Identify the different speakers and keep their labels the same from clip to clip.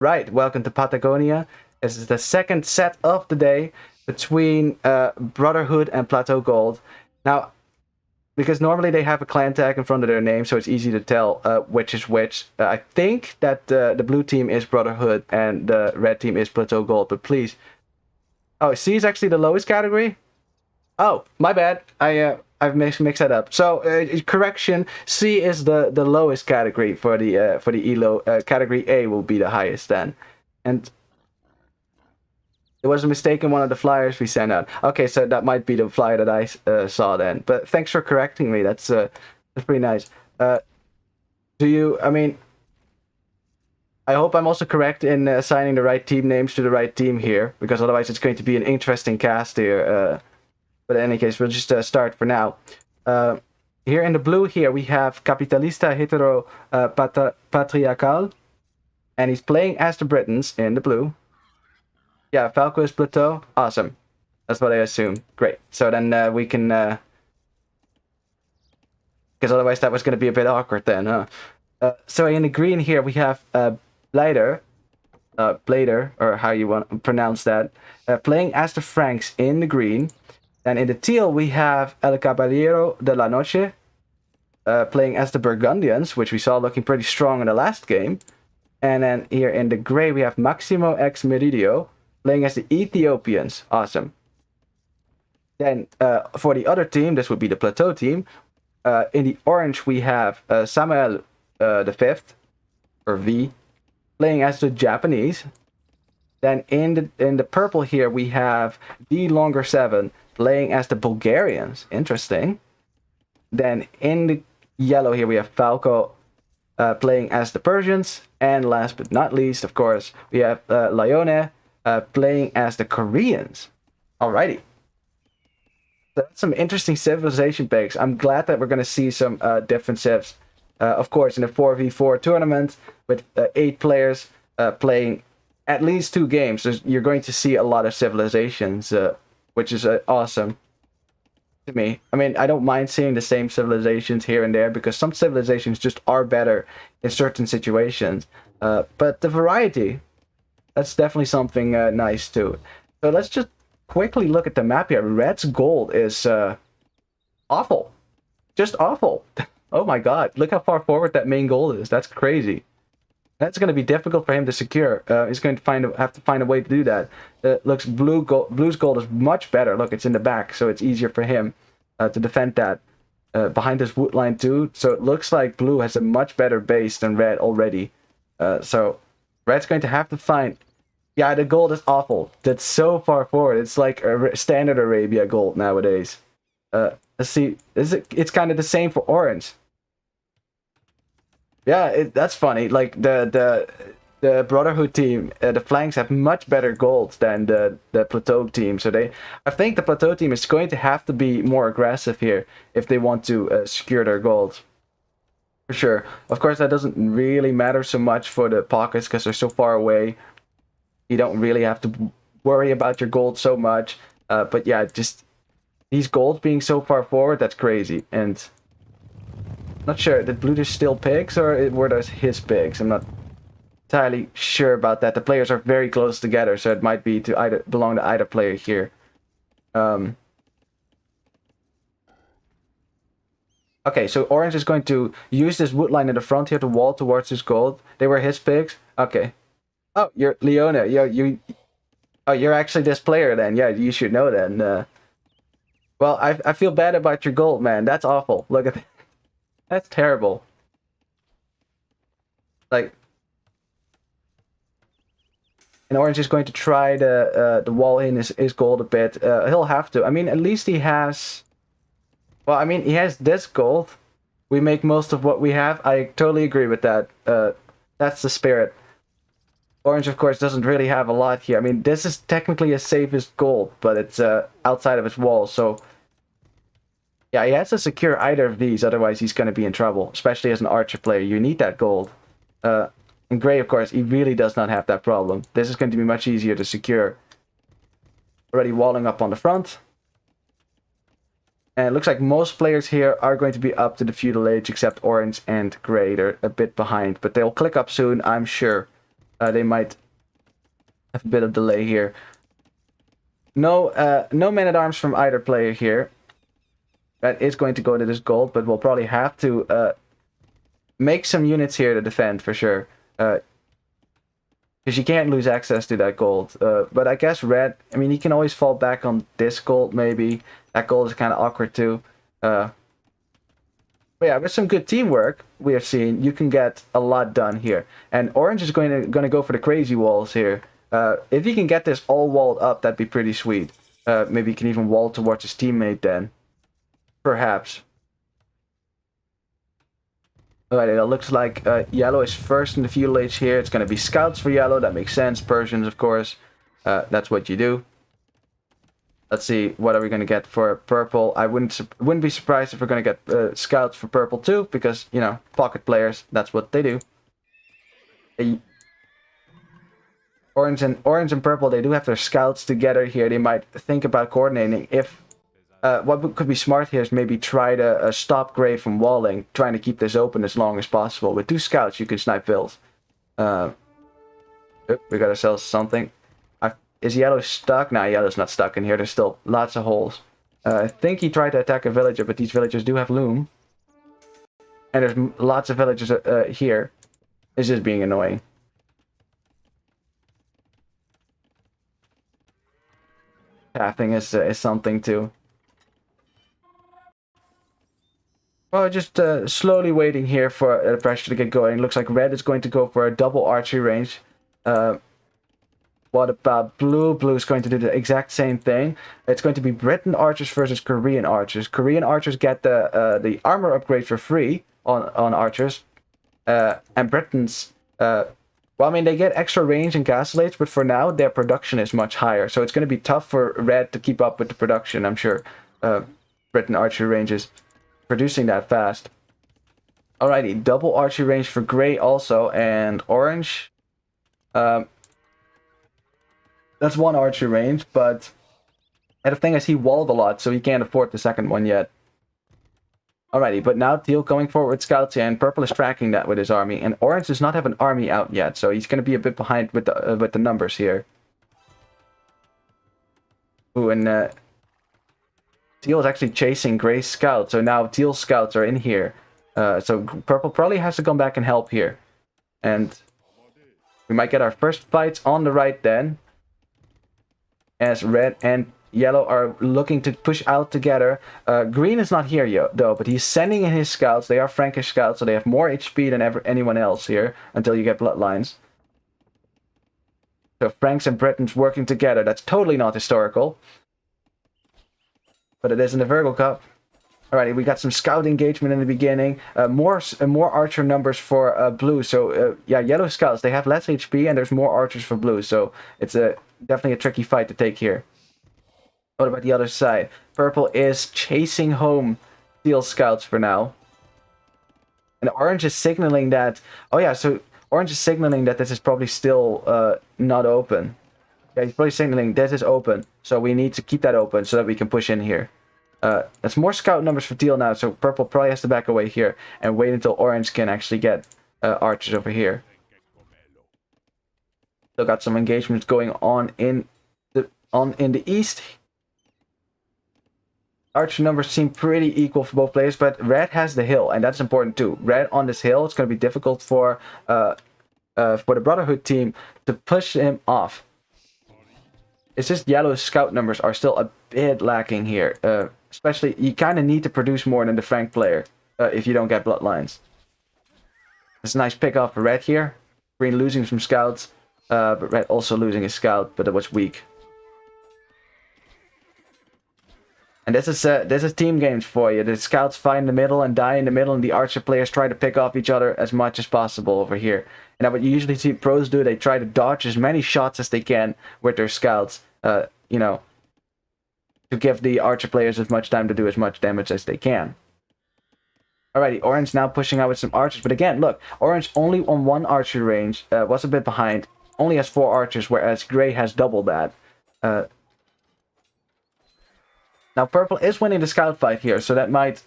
Speaker 1: Right, welcome to Patagonia. This is the second set of the day between Brotherhood and Plateau Gold. Now, because normally they have a clan tag in front of their name, so it's easy to tell which is which. I think that the blue team is Brotherhood and the red team is Plateau Gold, but please. Oh, C is actually the lowest category? Oh, my bad. I've mixed that up. So correction, C is the lowest category for the Elo. Category A will be the highest then, and it was a mistake in one of the flyers we sent out. Okay, so that might be the flyer that I saw then. But thanks for correcting me. That's pretty nice. Do you? I mean, I hope I'm also correct in assigning the right team names to the right team here, because otherwise it's going to be an interesting cast here. But in any case, we'll just start for now. Here in the blue here, we have Capitalista Hetero Patriarcal. And he's playing as the Britons in the blue. Yeah, Falco is Plateau. Awesome. That's what I assume. Great. So then we can... Because otherwise that was going to be a bit awkward then, huh? So in the green here, we have Blader, or how you want to pronounce that, playing as the Franks in the green. And in the teal, we have El Caballero de la Noche, playing as the Burgundians, which we saw looking pretty strong in the last game. And then here in the gray, we have Maximo X Meridio, playing as the Ethiopians. Awesome. Then for the other team, this would be the Plateau team. In the orange, we have Samuel the Fifth, or V, playing as the Japanese. Then in the purple here, we have D Longer 7, playing as the Bulgarians. Interesting. Then in the yellow here, we have Falco playing as the Persians. And last but not least, of course, we have Lione playing as the Koreans. Alrighty. So that's some interesting civilization picks. I'm glad that we're going to see some different civs. Of course, in a 4v4 tournament with 8 players playing at least 2 games, you're going to see a lot of civilizations, which is awesome to me. I mean, I don't mind seeing the same civilizations here and there, because some civilizations just are better in certain situations. But the variety, that's definitely something nice too. So let's just quickly look at the map here. Red's gold is awful. Just awful. Oh my god, look how far forward that main gold is. That's crazy. That's going to be difficult for him to secure. He's going to have to find a way to do that. Looks blue's gold is much better. Look, it's in the back, so it's easier for him to defend that behind this wood line too. So it looks like blue has a much better base than red already. So red's going to have to find... Yeah, the gold is awful. That's so far forward. It's like a standard Arabia gold nowadays. Let's see. It's kind of the same for orange. Yeah, that's funny. Like the Brotherhood team, the flanks have much better gold than the Plateau team. So I think the Plateau team is going to have to be more aggressive here if they want to secure their gold. For sure. Of course, that doesn't really matter so much for the pockets because they're so far away. You don't really have to worry about your gold so much. But yeah, just these golds being so far forward, that's crazy. And not sure, did blue just steal pigs or were those his pigs? I'm not entirely sure about that. The players are very close together, so it might be to belong to either player here. Okay, so orange is going to use this wood line in the front here to wall towards his gold. They were his pigs? Okay. Oh, you're Leone. Oh, you're actually this player then. Yeah, you should know then. Well, I feel bad about your gold, man. That's awful. Look at that. That's terrible. Like, and orange is going to try the wall in his gold a bit. He'll have to. I mean, at least he has... Well, I mean, he has this gold. We make most of what we have. I totally agree with that. That's the spirit. Orange, of course, doesn't really have a lot here. I mean, this is technically his safest gold, but it's outside of his wall, so... Yeah, he has to secure either of these, otherwise he's going to be in trouble, especially as an archer player. You need that gold. In gray, of course, he really does not have that problem. This is going to be much easier to secure. Already walling up on the front. And it looks like most players here are going to be up to the feudal age, except orange and gray. They're a bit behind, but they'll click up soon, I'm sure. They might have a bit of delay here. No men-at-arms from either player here. That is going to go to this gold, but we'll probably have to make some units here to defend for sure. Because you can't lose access to that gold. But I guess red, I mean, he can always fall back on this gold maybe. That gold is kind of awkward too. But yeah, with some good teamwork we have seen, you can get a lot done here. And orange is going to go for the crazy walls here. If he can get this all walled up, that'd be pretty sweet. Maybe he can even wall towards his teammate then. Perhaps. Alright, it looks like yellow is first in the feudal age here. It's going to be scouts for yellow. That makes sense. Persians, of course. That's what you do. Let's see, what are we going to get for purple? I wouldn't be surprised if we're going to get scouts for purple too, because, you know, pocket players, that's what they do. Orange and purple, they do have their scouts together here. They might think about coordinating. If what could be smart here is maybe try to stop gray from walling, trying to keep this open as long as possible. With 2 scouts, you can snipe fills. We got ourselves something. Is yellow stuck? Nah, yellow's not stuck in here. There's still lots of holes. I think he tried to attack a villager, but these villagers do have loom. And there's lots of villagers here. It's just being annoying. Pathing is something too. Well, just slowly waiting here for the pressure to get going. Looks like red is going to go for a double archery range. What about blue? Blue is going to do the exact same thing. It's going to be Britain archers versus Korean archers. Korean archers get the armor upgrade for free on archers. And Britain's... well, I mean, they get extra range and castellates, but for now, their production is much higher. So it's going to be tough for red to keep up with the production, I'm sure. Britain archery ranges producing that fast. Alrighty, double archery range for gray also, and orange. That's 1 archery range, but the thing is he walled a lot, so he can't afford the second one yet. Alrighty, but now teal going forward with scouts, and purple is tracking that with his army, and orange does not have an army out yet, so he's going to be a bit behind with the numbers here. Ooh, and teal is actually chasing gray's scouts, so now teal scouts are in here. So purple probably has to come back and help here. And we might get our first fights on the right then, as red and yellow are looking to push out together. Green is not here though, but he's sending in his scouts. They are Frankish scouts, so they have more HP than anyone else here until you get bloodlines. So Franks and Britons working together. That's totally not historical, but it is in the Virgo Cup. Alrighty, we got some scout engagement in the beginning. More archer numbers for blue. So yeah, yellow scouts, they have less HP and there's more archers for blue. So it's definitely a tricky fight to take here. What about the other side? Purple is chasing home teal scouts for now. And orange is signaling that... Oh yeah, so orange is signaling that this is probably still not open. Yeah, he's probably signaling this is open. So we need to keep that open so that we can push in here. That's more scout numbers for teal now, so purple probably has to back away here and wait until orange can actually get archers over here. Still got some engagements going on in the east. Archer numbers seem pretty equal for both players, but red has the hill, and that's important too. Red on this hill, it's going to be difficult for the Brotherhood team to push him off. It's just yellow's scout numbers are still a bit lacking here. Especially, you kind of need to produce more than the Frank player if you don't get bloodlines. It's a nice pick off for red here. Green losing some scouts, but red also losing a scout, but it was weak. And this is team games for you. The scouts fight in the middle and die in the middle, and the archer players try to pick off each other as much as possible over here. And that's what you usually see pros do. They try to dodge as many shots as they can with their scouts. You know, to give the archer players as much time to do as much damage as they can. Alrighty, orange now pushing out with some archers. But again, look, orange only on 1 archer range, was a bit behind. Only has 4 archers, whereas gray has double that. Now purple is winning the scout fight here, so that might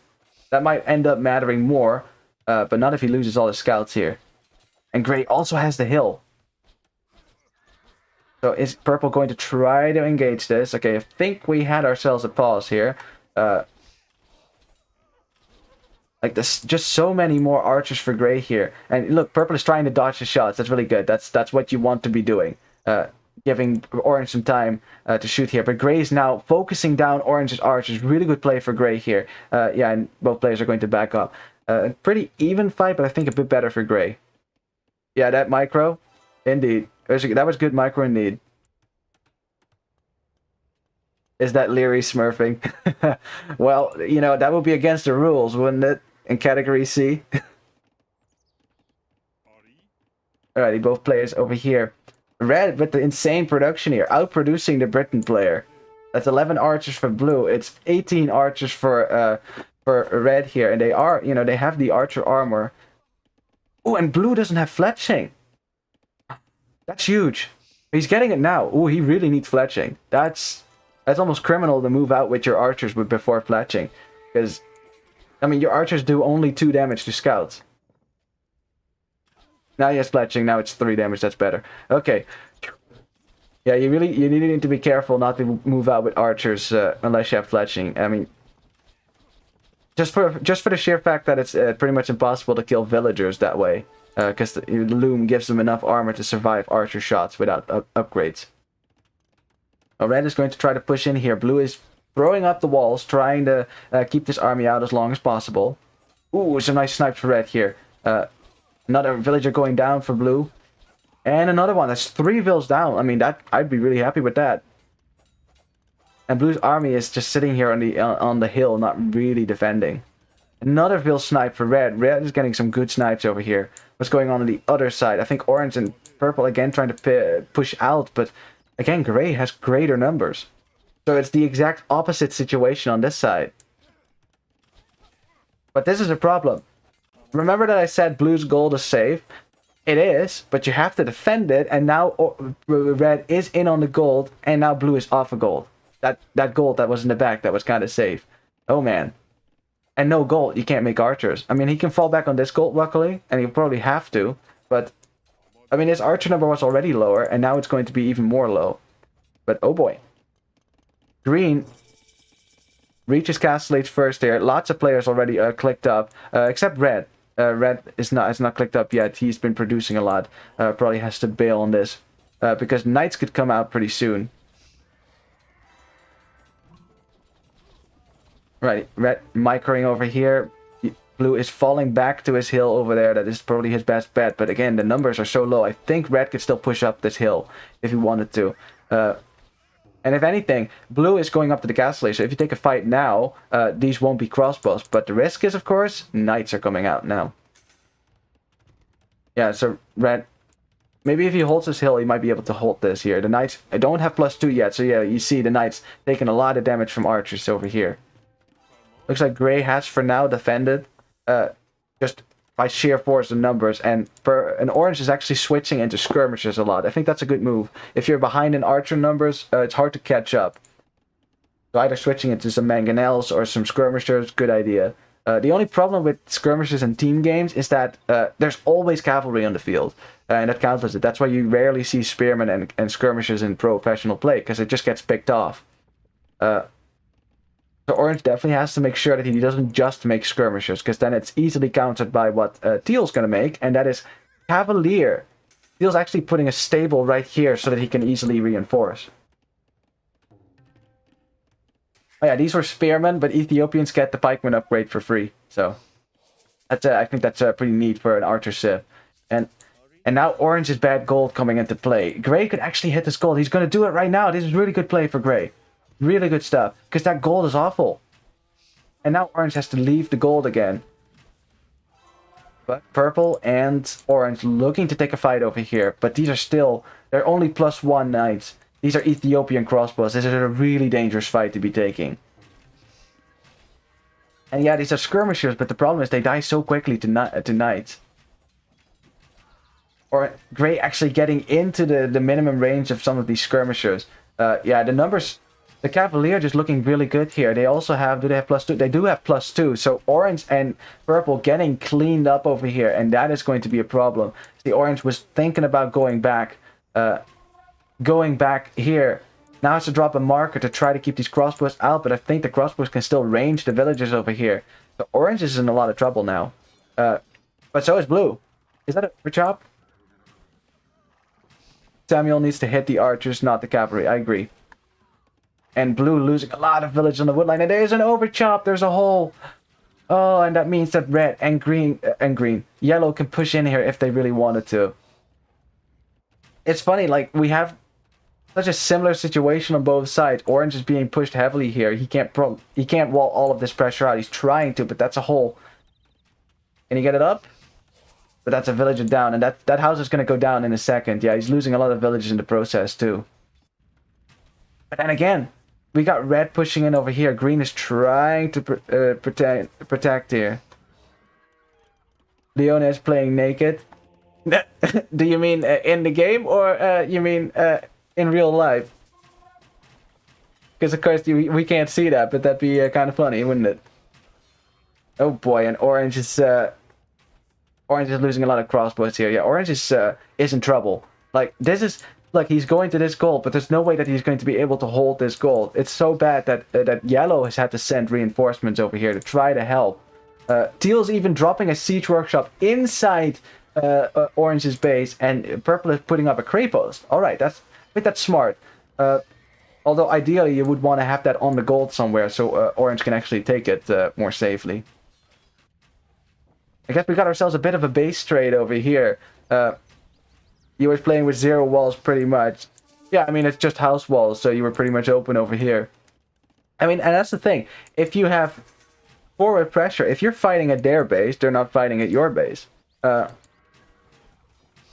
Speaker 1: end up mattering more. But not if he loses all his scouts here. And gray also has the hill. So is purple going to try to engage this? Okay, I think we had ourselves a pause here. Like this, just so many more archers for gray here. And look, purple is trying to dodge the shots. That's really good. That's what you want to be doing. Giving orange some time to shoot here. But gray is now focusing down orange's archers. Really good play for gray here. Yeah, and both players are going to back up. Pretty even fight, but I think a bit better for gray. Yeah, that micro, indeed. That was good micro indeed. Is that Leary smurfing? Well, you know, that would be against the rules, wouldn't it? In category C. Alrighty, both players over here. Red with the insane production here, outproducing the Britain player. That's 11 archers for blue. It's 18 archers for red here, and they are, you know, they have the archer armor. Oh, and blue doesn't have fletching. That's huge. He's getting it now. Oh, he really needs fletching. That's almost criminal to move out with your archers before fletching, because I mean, your archers do only 2 damage to scouts. Now he has fletching, now it's 3 damage, that's better. Okay. Yeah, you really need to be careful not to move out with archers unless you have fletching. I mean, just for the sheer fact that it's pretty much impossible to kill villagers that way. Because the loom gives them enough armor to survive archer shots without upgrades. Red is going to try to push in here. Blue is throwing up the walls, trying to keep this army out as long as possible. Ooh, some nice snipes for red here. Another villager going down for blue. And another one. That's 3 vills down. I mean, I'd be really happy with that. And blue's army is just sitting here on the hill, not really defending. Another vill snipe for red. Red is getting some good snipes over here. What's going on the other side? I think orange and purple again trying to push out, but again, gray has greater numbers. So it's the exact opposite situation on this side. But this is a problem. Remember that I said blue's gold is safe? It is, but you have to defend it, and now red is in on the gold, and now blue is off a gold. That gold that was in the back, that was kind of safe. Oh man. And no gold, you can't make archers. I mean, he can fall back on this gold, luckily, and he'll probably have to, but I mean, his archer number was already lower, and now it's going to be even more low. But oh boy. Green reaches Castle Age first here. Lots of players already clicked up, except red. Red is not clicked up yet. He's been producing a lot. Probably has to bail on this because knights could come out pretty soon. Right, red microing over here. Blue is falling back to his hill over there. That is probably his best bet. But again, the numbers are so low. I think red could still push up this hill if he wanted to. And if anything, blue is going up to the castle age. So if you take a fight now, these won't be crossbows. But the risk is, of course, knights are coming out now. Yeah, so red... Maybe if he holds his hill, he might be able to hold this here. The knights... I don't have +2 yet. So yeah, you see the knights taking a lot of damage from archers over here. Looks like gray has for now defended. Just by sheer force of numbers, and orange is actually switching into skirmishers a lot. I think that's a good move. If you're behind in archer numbers, it's hard to catch up. So either switching into some mangonels or some skirmishers, good idea. The only problem with skirmishers in team games is that there's always cavalry on the field, and that counters it. That's why you rarely see spearmen and skirmishers in professional play, because it just gets picked off. So orange definitely has to make sure that he doesn't just make skirmishers, because then it's easily countered by what teal's going to make, and that is cavalier. Teal's actually putting a stable right here so that he can easily reinforce. Oh yeah, these were spearmen, but Ethiopians get the pikeman upgrade for free. So that's I think that's pretty neat for an archer civ. And now orange is bad gold coming into play. Gray could actually hit this gold. He's going to do it right now. This is really good play for gray. Really good stuff, because that gold is awful. And now orange has to leave the gold again. But purple and orange looking to take a fight over here. But these are still... They're only +1 knights. These are Ethiopian crossbows. This is a really dangerous fight to be taking. And yeah, these are skirmishers, but the problem is they die so quickly to knights. Or gray actually getting into the minimum range of some of these skirmishers. Yeah, the numbers... The Cavalier just looking really good here. They also have... Do they have +2? They do have +2. So orange and purple getting cleaned up over here. And that is going to be a problem. The orange was thinking about going back. going back here. Now has to drop a marker to try to keep these crossbows out, but I think the crossbows can still range the villagers over here. So orange is in a lot of trouble now. But so is blue. Is that a chop? Samuel needs to hit the archers, not the cavalry. I agree. And blue losing a lot of village on the woodline. And there's an overchop. There's a hole. Oh, and that means that red and green, yellow can push in here if they really wanted to. It's funny, like, we have such a similar situation on both sides. Orange is being pushed heavily here. He can't wall all of this pressure out. He's trying to, but that's a hole. Can he get it up? But that's a villager down, and that house is going to go down in a second. Yeah, he's losing a lot of villagers in the process, too. But then again, we got red pushing in over here. Green is trying to protect here. Leona is playing naked. Do you mean in the game, or you mean in real life? Because of course we can't see that, but that'd be kind of funny, wouldn't it? Oh boy, and orange is losing a lot of crossbows here. Yeah, orange is in trouble. Like, this is, like, he's going to this gold, but there's no way that he's going to be able to hold this gold. It's so bad that that yellow has had to send reinforcements over here to try to help. Teal's even dropping a siege workshop inside orange's base, and purple is putting up a cray post. All right, I think that's smart. Although ideally you would want to have that on the gold somewhere, so orange can actually take it more safely. I guess we got ourselves a bit of a base trade over here. You were playing with 0 walls pretty much. Yeah, I mean, it's just house walls, so you were pretty much open over here. I mean, and that's the thing. If you have forward pressure, if you're fighting at their base, they're not fighting at your base. And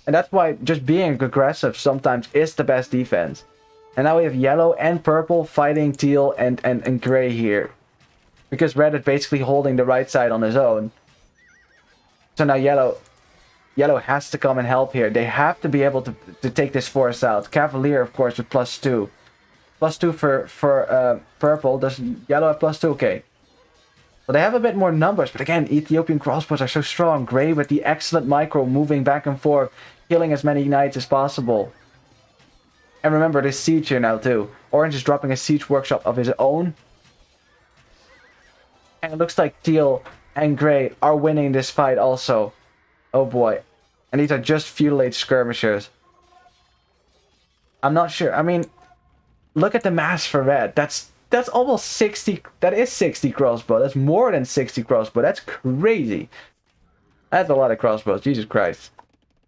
Speaker 1: that's why just being aggressive sometimes is the best defense. And now we have yellow and purple fighting teal and gray here. Because red is basically holding the right side on his own. So now yellow has to come and help here. They have to be able to take this force out. Cavalier, of course, with +2. +2 for purple. Does yellow have +2? Okay. So they have a bit more numbers, but again, Ethiopian crossbows are so strong. Gray with the excellent micro, moving back and forth, killing as many knights as possible. And remember, there's siege here now too. Orange is dropping a siege workshop of his own. And it looks like teal and gray are winning this fight also. Oh boy. And these are just feudal age skirmishers. I'm not sure. I mean, look at the mass for red. That's almost 60. That is 60 crossbow. That's more than 60 crossbow. That's crazy. That's a lot of crossbows. Jesus Christ.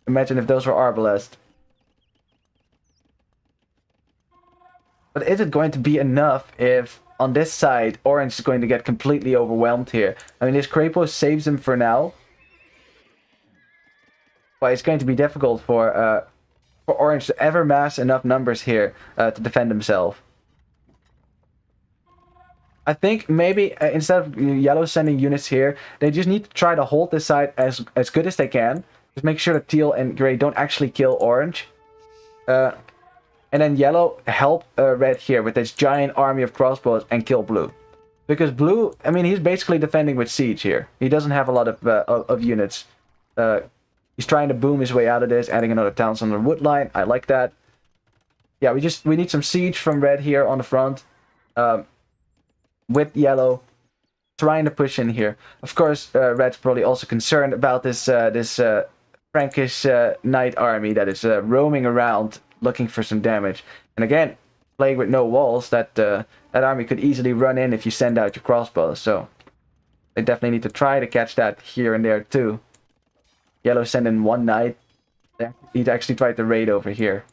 Speaker 1: Imagine if those were arbalest. But is it going to be enough if on this side orange is going to get completely overwhelmed here? I mean, this Krapo saves him for now. But it's going to be difficult for orange to ever mass enough numbers here to defend himself. I think maybe instead of yellow sending units here, they just need to try to hold this side as good as they can. Just make sure that teal and gray don't actually kill orange. And then yellow help red here with this giant army of crossbows and kill blue. Because blue, I mean, he's basically defending with siege here. He doesn't have a lot of units. He's trying to boom his way out of this, adding another town on the wood line. I like that. Yeah, we need some siege from red here on the front. With yellow trying to push in here. Of course, red's probably also concerned about this Frankish knight army that is roaming around looking for some damage. And again, playing with no walls, that army could easily run in if you send out your crossbows. So they definitely need to try to catch that here and there too. Yellow send in one knight. He'd actually tried to raid over here.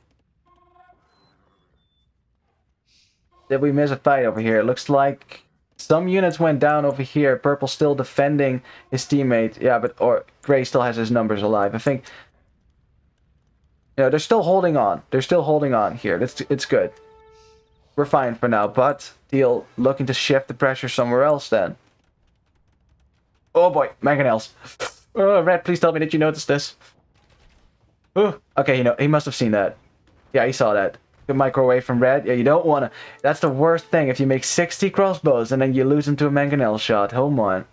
Speaker 1: Did we miss a fight over here? It looks like some units went down over here. Purple still defending his teammate. Yeah, or gray still has his numbers alive. I think, you know, they're still holding on. They're still holding on here. It's good. We're fine for now, but teal looking to shift the pressure somewhere else then. Oh boy, mangonels. Oh, red, please tell me that you noticed this. Oh, okay, he must have seen that. Yeah, he saw that. Good microwave from red. Yeah, you don't want to. That's the worst thing. If you make 60 crossbows and then you lose them to a mangonel shot. Oh my.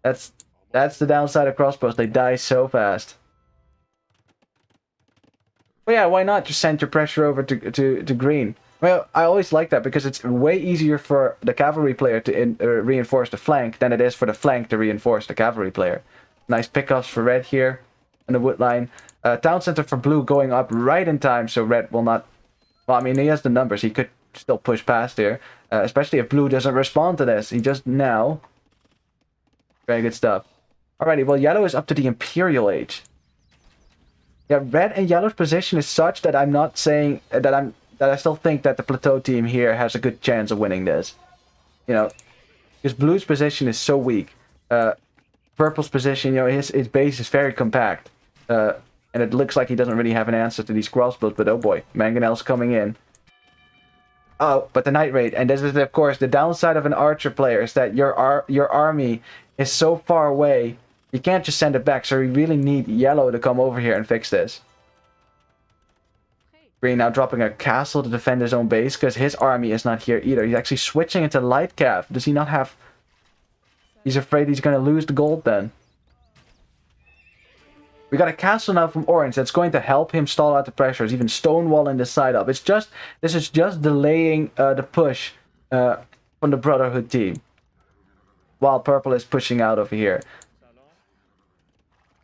Speaker 1: That's the downside of crossbows. They die so fast. But yeah, why not just send your pressure over to green? Well, I always like that because it's way easier for the cavalry player to reinforce the flank than it is for the flank to reinforce the cavalry player. Nice pickups for red here in the wood line. Town center for blue going up right in time, so red will not... Well, I mean, he has the numbers. He could still push past here, especially if blue doesn't respond to this. He just now... Very good stuff. Alrighty, well, yellow is up to the Imperial Age. Yeah, red and yellow's position is such that I'm not saying that I still think that the Plateau team here has a good chance of winning this. You know, because blue's position is so weak. Purple's position, you know, his base is very compact. And it looks like he doesn't really have an answer to these crossbows, but oh boy, Mangonel's coming in. Oh, but the Night Raid, and this is of course the downside of an archer player, is that your army is so far away, you can't just send it back, so you really need yellow to come over here and fix this. Green now dropping a castle to defend his own base, because his army is not here either. He's actually switching into light cav. Does he not have... He's afraid he's going to lose the gold then. We got a castle now from orange that's going to help him stall out the pressures, even stonewalling this side up. This is just delaying the push from the Brotherhood team, while purple is pushing out over here.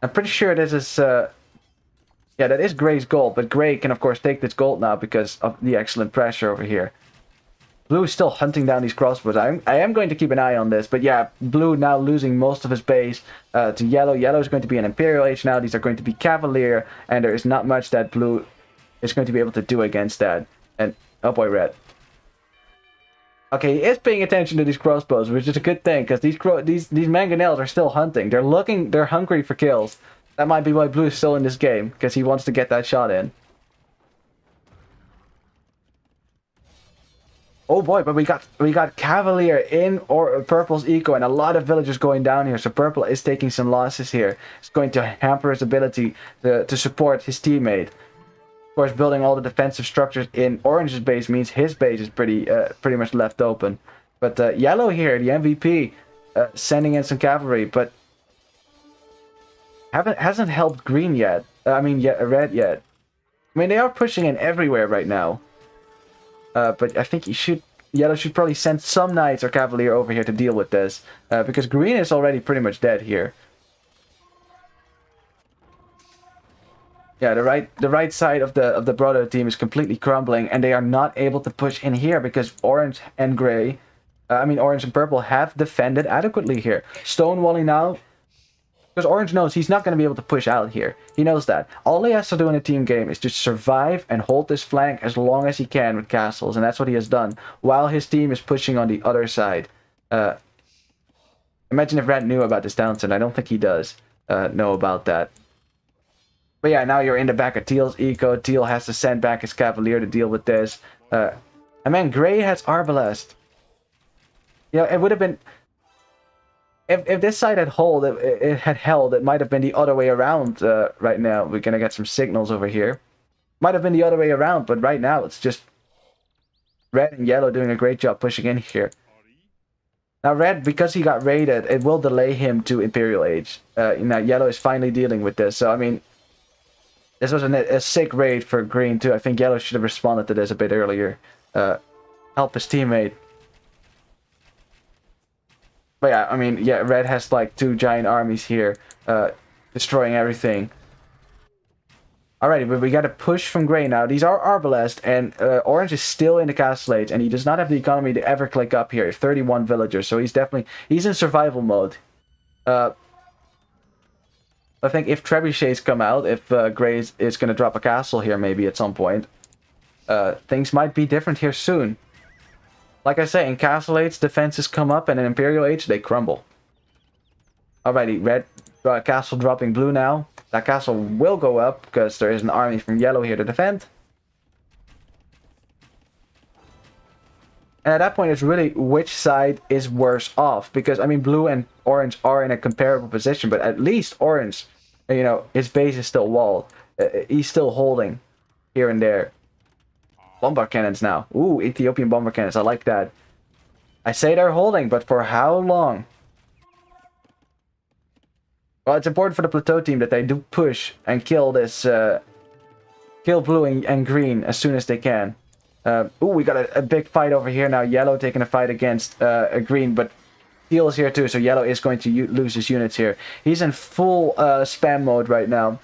Speaker 1: I'm pretty sure this is yeah, that is gray's gold, but gray can of course take this gold now because of the excellent pressure over here. Blue is still hunting down these crossbows. I am going to keep an eye on this, but yeah, blue now losing most of his base to yellow. Yellow is going to be an Imperial Age now. These are going to be Cavalier, and there is not much that blue is going to be able to do against that. And oh boy, red. Okay, he is paying attention to these crossbows, which is a good thing, because these mangonels are still hunting. They're hungry for kills. That might be why blue is still in this game, because he wants to get that shot in. Oh boy, but we got Cavalier in or purple's eco, and a lot of villagers going down here. So purple is taking some losses here. It's going to hamper his ability to support his teammate. Of course, building all the defensive structures in orange's base means his base is pretty much left open. But yellow here, the MVP, sending in some cavalry, but hasn't helped green yet. Red yet. I mean, they are pushing in everywhere right now. But I think yellow should probably send some knights or cavalier over here to deal with this, because green is already pretty much dead here. Yeah, the right side of the Brotherhood team is completely crumbling, and they are not able to push in here because orange and gray, orange and purple have defended adequately here. Stonewalling now. Because orange knows he's not going to be able to push out here. He knows that. All he has to do in a team game is just survive and hold this flank as long as he can with castles. And that's what he has done. While his team is pushing on the other side. Imagine if Red knew about this Townsend. I don't think he does know about that. But yeah, now you're in the back of Teal's eco. Teal has to send back his Cavalier to deal with this. And man, Gray has Arbalest. You know, it would have been... If this side had held, it might have been the other way around right now. We're going to get some signals over here. Might have been the other way around, but right now it's just red and yellow doing a great job pushing in here. Now red, because he got raided, it will delay him to Imperial Age. Now yellow is finally dealing with this. So, I mean, this was a sick raid for green too. I think yellow should have responded to this a bit earlier. Help his teammate. But yeah, I mean, yeah, red has like 2 giant armies here, destroying everything. Alrighty, but we got a push from gray now. These are Arbalest, and orange is still in the castle age, and he does not have the economy to ever click up here. 31 villagers, so he's in survival mode. I think if trebuchets come out, if gray is going to drop a castle here maybe at some point, things might be different here soon. Like I say, in Castle Age, defenses come up, and in Imperial Age, they crumble. Alrighty, red castle dropping blue now. That castle will go up, because there is an army from yellow here to defend. And at that point, it's really which side is worse off. Because, I mean, blue and orange are in a comparable position, but at least orange, you know, his base is still walled. He's still holding here and there. Bomber cannons now. Ooh, Ethiopian bomber cannons. I like that. I say they're holding, but for how long? Well, it's important for the Plateau team that they do push and kill this kill blue and green as soon as they can. Ooh, we got a big fight over here now. Yellow taking a fight against green, but teal is here too, so yellow is going to lose his units here. He's in full spam mode right now.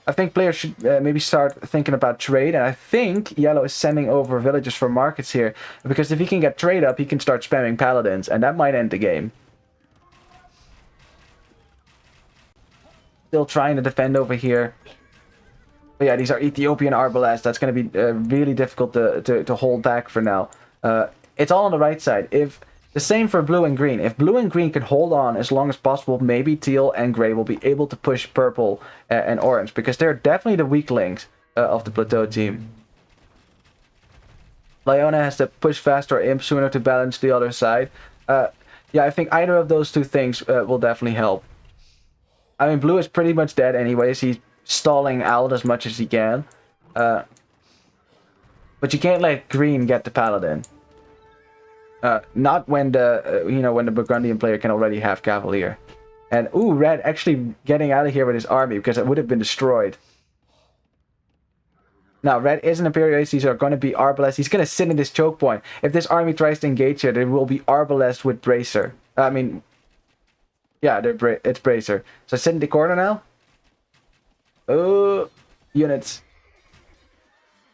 Speaker 1: I think players should maybe start thinking about trade, and I think yellow is sending over villagers for markets here, because if he can get trade up, he can start spamming paladins, and that might end the game. Still trying to defend over here. But yeah, these are Ethiopian arbalests. That's going to be really difficult to hold back for now. It's all on the right side. If the same for blue and green. If blue and green can hold on as long as possible, maybe teal and gray will be able to push purple and orange, because they're definitely the weak links of the Plateau team. Leona has to push faster or imp sooner to balance the other side. Yeah, I think either of those two things will definitely help. I mean, blue is pretty much dead anyways. He's stalling out as much as he can. But you can't let green get the paladin. Not when the when the Burgundian player can already have Cavalier. And ooh, red actually getting out of here with his army, because it would have been destroyed. Now red is an Imperialist. These are going to be Arbalest. He's going to sit in this choke point. If this army tries to engage here, there will be Arbalest with Bracer. I mean, yeah, it's Bracer. So sit in the corner now. Oh, units.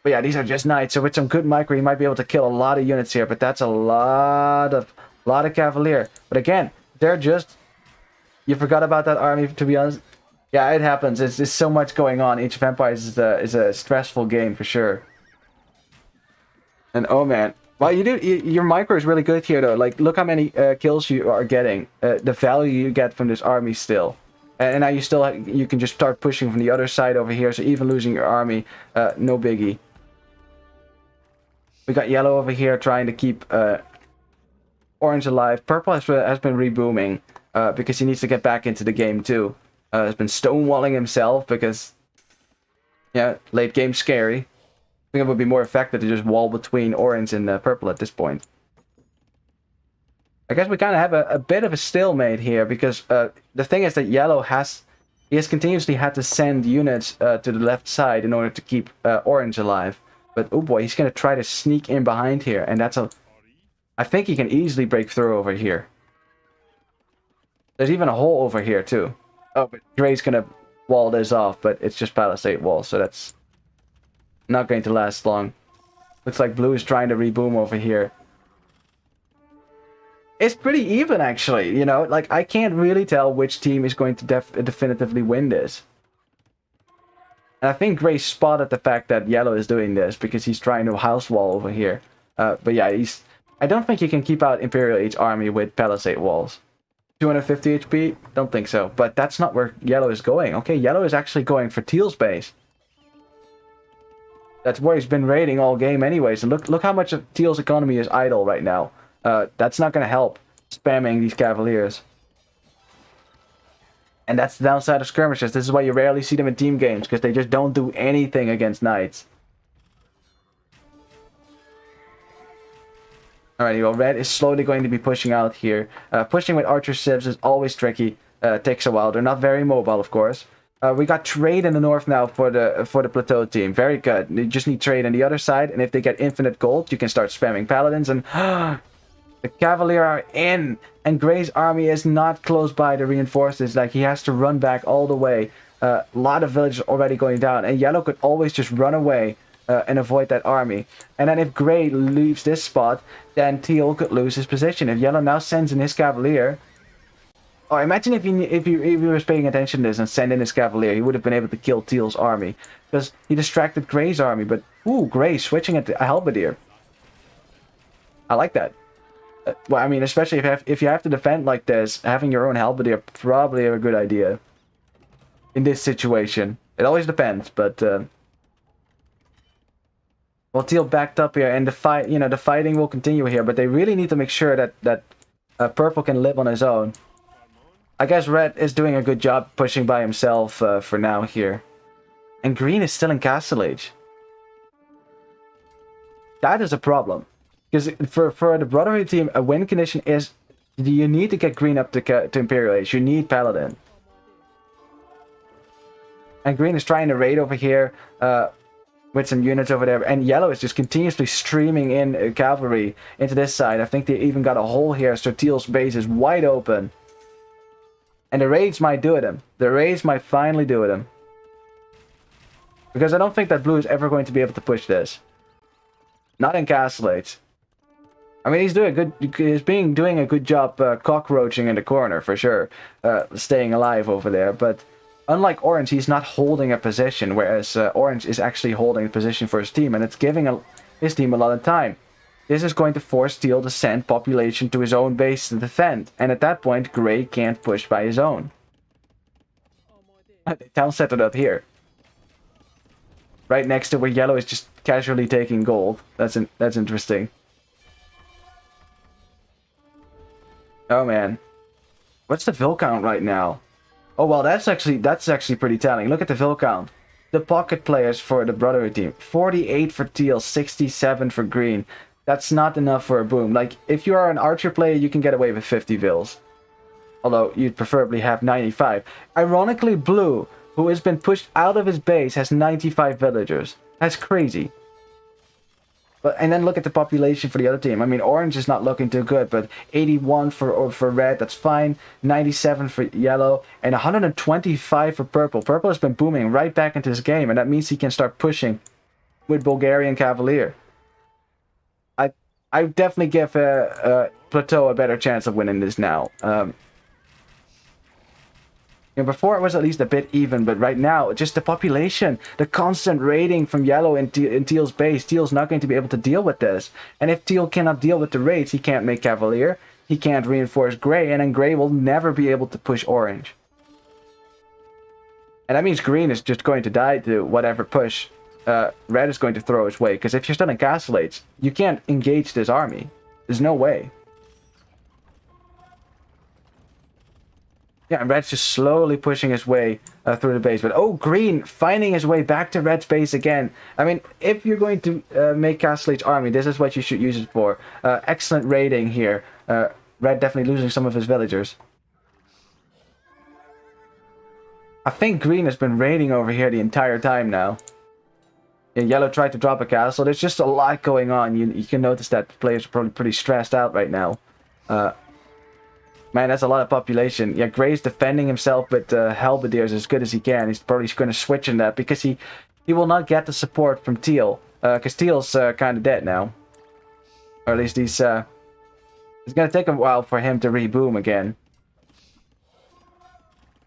Speaker 1: But yeah, these are just knights, so with some good micro, he might be able to kill a lot of units here, but that's a lot of Cavalier. But again, they're just... You forgot about that army, to be honest. Yeah, it happens. There's just so much going on. Age of Empires is a stressful game, for sure. And oh man. Well, your micro is really good here, though. Like, look how many kills you are getting. The value you get from this army still. And now you can just start pushing from the other side over here, so even losing your army, no biggie. We got yellow over here trying to keep orange alive. Purple has been rebooming because he needs to get back into the game too. Has been stonewalling himself because, yeah, late game scary. I think it would be more effective to just wall between orange and purple at this point. I guess we kind of have a bit of a stalemate here, because the thing is that yellow has continuously had to send units to the left side in order to keep orange alive. But oh boy, he's going to try to sneak in behind here, and I think he can easily break through over here. There's even a hole over here too. Oh, but Gray's going to wall this off, but it's just palisade wall, so that's not going to last long. Looks like blue is trying to reboom over here. It's pretty even, actually, you know? Like, I can't really tell which team is going to definitively win this. And I think Gray spotted the fact that yellow is doing this, because he's trying to house wall over here. But yeah, I don't think you can keep out Imperial Age army with palisade walls. 250 HP? Don't think so. But that's not where yellow is going. Okay, yellow is actually going for teal's base. That's where he's been raiding all game anyways. And look how much of teal's economy is idle right now. That's not going to help spamming these Cavaliers. And that's the downside of skirmishes. This is why you rarely see them in team games, because they just don't do anything against knights. Alrighty, well, red is slowly going to be pushing out here. Pushing with archer civs is always tricky. Takes a while. They're not very mobile, of course. We got trade in the north now for the Plateau team. Very good. You just need trade on the other side, and if they get infinite gold, you can start spamming paladins, and the Cavalier are in, and Gray's army is not close by to reinforce this. Like, he has to run back all the way. A lot of villages already going down, and yellow could always just run away and avoid that army. And then if Gray leaves this spot, then teal could lose his position. If yellow now sends in his Cavalier... Oh, imagine if he was paying attention to this and sent in his Cavalier, he would have been able to kill teal's army. Because he distracted Gray's army, but... Ooh, Gray switching at a halberdier. I like that. Well, I mean, especially if you have to defend like this, having your own halberdier probably a good idea. In this situation. It always depends, but... Well, teal backed up here, and the fighting will continue here, but they really need to make sure that purple can live on his own. I guess red is doing a good job pushing by himself for now here. And green is still in Castle Age. That is a problem. Because for the Brotherhood team, a win condition is you need to get green up to Imperial Age. You need Paladin. And green is trying to raid over here. with some units over there. And yellow is just continuously streaming in cavalry into this side. I think they even got a hole here, so teal's base is wide open. And the raids might do it him. The raids might finally do it him. Because I don't think that blue is ever going to be able to push this. Not in Castellates. I mean, he's doing a good job cockroaching in the corner for sure, staying alive over there. But unlike orange, he's not holding a position, whereas orange is actually holding a position for his team, and it's giving his team a lot of time. This is going to force teal to send population to his own base to defend, and at that point, gray can't push by his own. They town set it up here, right next to where yellow is just casually taking gold. That's interesting. Oh man, what's the Vil count right now? Oh well, that's actually pretty telling. Look at the Vil count. The pocket players for the Brotherhood team: 48 for teal, 67 for green. That's not enough for a boom. Like, if you are an archer player, you can get away with 50 Vils. Although, you'd preferably have 95. Ironically, blue, who has been pushed out of his base, has 95 villagers. That's crazy. And then look at the population for the other team. I mean, orange is not looking too good, but 81 for red, that's fine. 97 for yellow, and 125 for purple. Purple has been booming right back into this game, and that means he can start pushing with Bulgarian Cavalier. I definitely give Plateau a better chance of winning this now. Before it was at least a bit even, but right now, just the population, the constant raiding from yellow in teal's base, teal's not going to be able to deal with this. And if teal cannot deal with the raids, he can't make Cavalier, he can't reinforce gray, and then gray will never be able to push orange. And that means green is just going to die to whatever push red is going to throw his way, because if you're still in Castellates, you can't engage this army. There's no way. Yeah, and red's just slowly pushing his way through the base. But oh, green finding his way back to red's base again. I mean, if you're going to make Castellates army, this is what you should use it for. Excellent raiding here. Red definitely losing some of his villagers. I think green has been raiding over here the entire time now. Yeah, yellow tried to drop a castle. There's just a lot going on. You can notice that the players are probably pretty stressed out right now. Man, that's a lot of population. Yeah, gray's defending himself with halberdiers as good as he can. He's probably going to switch in that because he will not get the support from teal. Because teal's kind of dead now. Or at least he's... it's going to take a while for him to reboom again.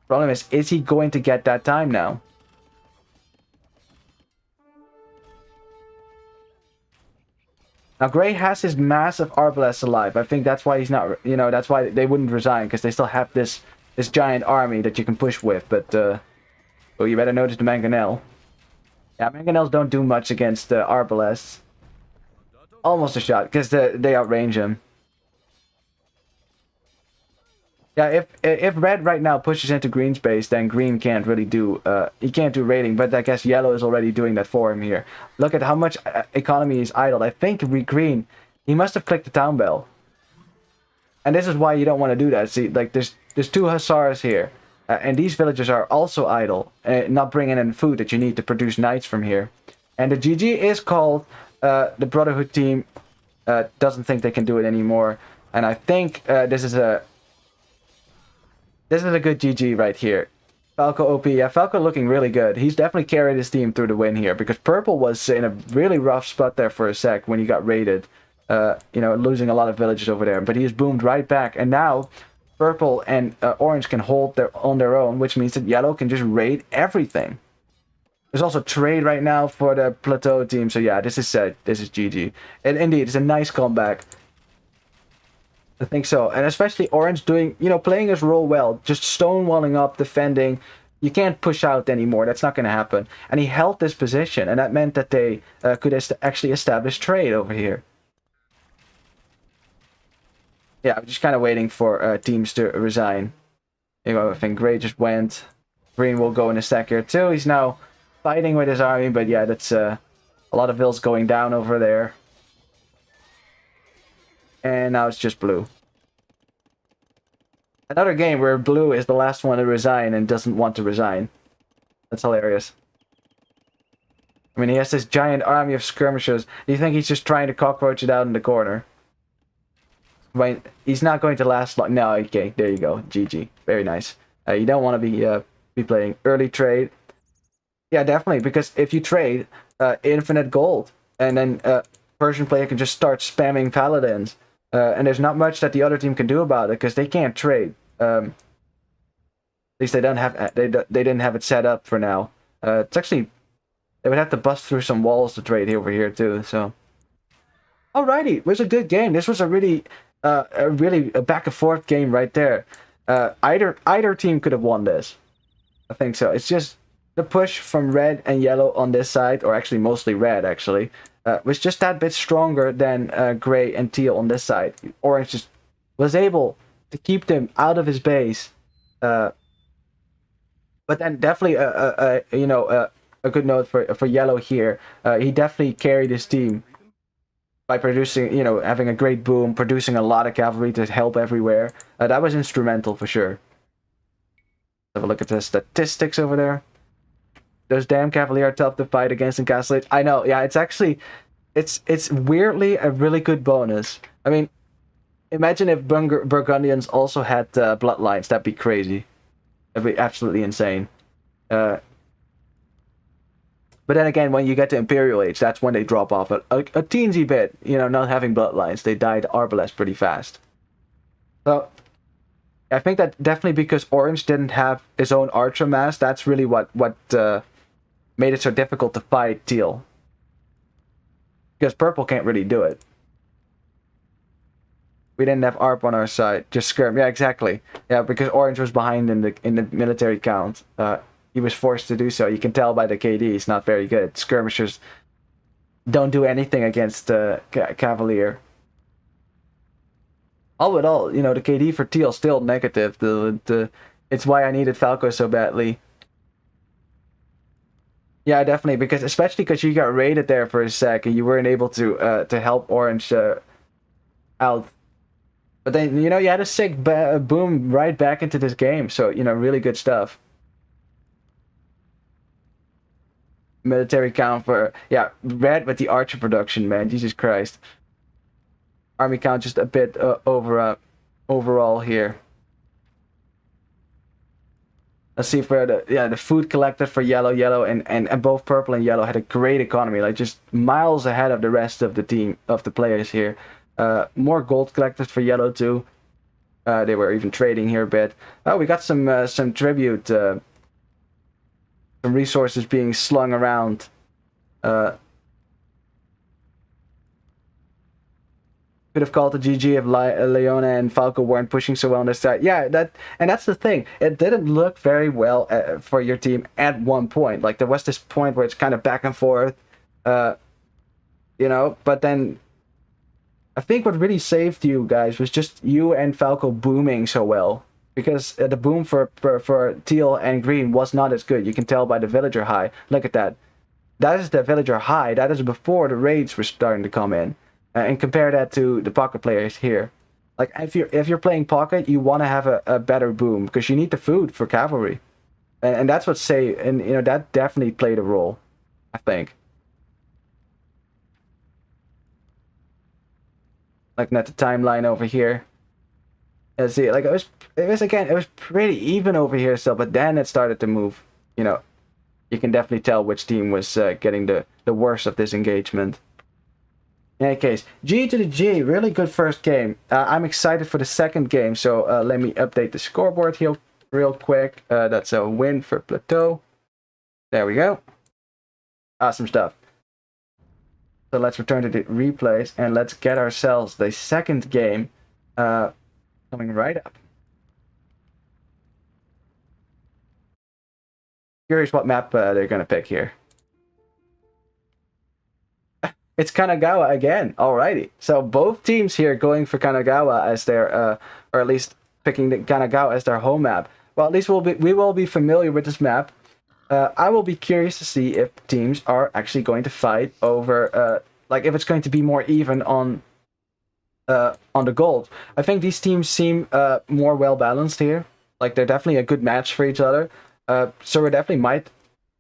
Speaker 1: Problem is he going to get that time now? Now, gray has his massive Arbalests alive. I think that's why he's not, that's why they wouldn't resign, because they still have this giant army that you can push with. But, well, you better notice the Mangonel. Yeah, Mangonels don't do much against Arbalests. Almost a shot, because they outrange him. Yeah, if red right now pushes into green's base, then green can't really do, he can't do raiding, but I guess yellow is already doing that for him here. Look at how much economy is idled. I think green, he must have clicked the town bell. And this is why you don't want to do that. See, like, there's 2 hussars here, and these villagers are also idle, not bringing in food that you need to produce knights from here. And the GG is called, the Brotherhood team doesn't think they can do it anymore, and I think this is a good GG right here. Falco OP. Yeah, Falco looking really good. He's definitely carried his team through the win here, because purple was in a really rough spot there for a sec when he got raided. Losing a lot of villages over there. But he's boomed right back, and now purple and orange can hold on their own, which means that yellow can just raid everything. There's also trade right now for the Plateau team, so yeah, this is GG. And indeed, it's a nice comeback. I think so, and especially orange doing, playing his role well, just stonewalling up, defending. You can't push out anymore. That's not going to happen. And he held this position, and that meant that they could actually establish trade over here. Yeah, I'm just kind of waiting for teams to resign. I think gray just went. Green will go in a sec here too. He's now fighting with his army, but yeah, that's a lot of vills going down over there. And now it's just blue. Another game where blue is the last one to resign and doesn't want to resign. That's hilarious. I mean, he has this giant army of skirmishers. Do you think he's just trying to cockroach it out in the corner? Right, he's not going to last long. No, okay, there you go. GG. Very nice. You don't want to be playing early trade. Yeah, definitely, because if you trade infinite gold, and then Persian player can just start spamming paladins, and there's not much that the other team can do about it because they can't trade. At least they don't have they didn't have it set up for now. It's actually they would have to bust through some walls to trade over here too. So, alrighty, it was a good game. This was a really a back and forth game right there. Either team could have won this. I think so. It's just the push from red and yellow on this side, or actually mostly red, actually, was just that bit stronger than gray and teal on this side. Orange just was able to keep them out of his base. But then definitely a good note for yellow here. He definitely carried his team by producing, having a great boom, producing a lot of cavalry to help everywhere. That was instrumental for sure. Have a look at the statistics over there. Those damn Cavalier are tough to fight against in Castle Age. I know, yeah, it's actually, it's weirdly a really good bonus. I mean, imagine if Burgundians also had bloodlines. That'd be crazy. That'd be absolutely insane. But then again, when you get to Imperial Age, that's when they drop off a teensy bit. Not having bloodlines. They died Arbalest pretty fast. So, I think that definitely because Orange didn't have his own Archer mass, that's really what made it so difficult to fight Teal. Because Purple can't really do it. We didn't have ARP on our side, just Skirm. Yeah, exactly. Yeah, because Orange was behind in the military count. He was forced to do so. You can tell by the KD, he's not very good. Skirmishers don't do anything against Cavalier. All in all, the KD for Teal still negative. It's why I needed Falco so badly. Yeah, definitely, especially because you got raided there for a sec and you weren't able to help Orange out. But then, you had a sick boom right back into this game. So, really good stuff. Military count for, yeah, red with the Archer production, man. Jesus Christ. Army count just a bit overall here. Let's see for the food collected for yellow, and both purple and yellow had a great economy, like just miles ahead of the rest of the team, of the players here. More gold collected for yellow too. They were even trading here a bit. Oh, we got some tribute, some resources being slung around. Could have called the GG if Leona and Falco weren't pushing so well on their side. Yeah, that's the thing. It didn't look very well for your team at one point. Like, there was this point where it's kind of back and forth, but then I think what really saved you guys was just you and Falco booming so well. Because the boom for Teal and Green was not as good. You can tell by the villager high. Look at that. That is the villager high. That is before the raids were starting to come in. And compare that to the pocket players here. Like, if you're playing pocket, you want to have a better boom because you need the food for cavalry, and that's what that definitely played a role, I think. Looking at the timeline over here, let's see. Like, it was pretty even over here still, but then it started to move. You can definitely tell which team was getting the worst of this engagement. In any case, G to the G, really good first game. I'm excited for the second game, so let me update the scoreboard here real quick. That's a win for Plateau. There we go. Awesome stuff. So let's return to the replays, and let's get ourselves the second game coming right up. Curious what map they're going to pick here. It's Kanagawa again. Alrighty. So both teams here going for Kanagawa as their, or at least picking the Kanagawa as their home map. Well, at least we will be familiar with this map. I will be curious to see if teams are actually going to fight over, like, if it's going to be more even on the gold. I think these teams seem more well balanced here. Like, they're definitely a good match for each other. So we definitely might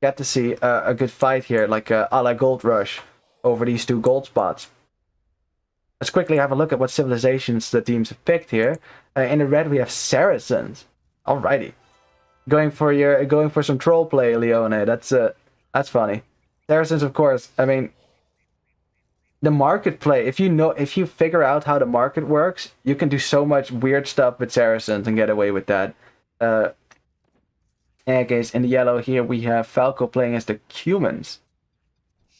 Speaker 1: get to see a good fight here, like a la Gold Rush over these 2 gold spots. Let's quickly have a look at what civilizations the teams have picked here. In the red we have Saracens. Alrighty, going for some troll play, Leone. That's funny. Saracens, of course. I mean, the market play. If you figure out how the market works, you can do so much weird stuff with Saracens and get away with that. In any case, in the yellow here we have Falco playing as the Cumans.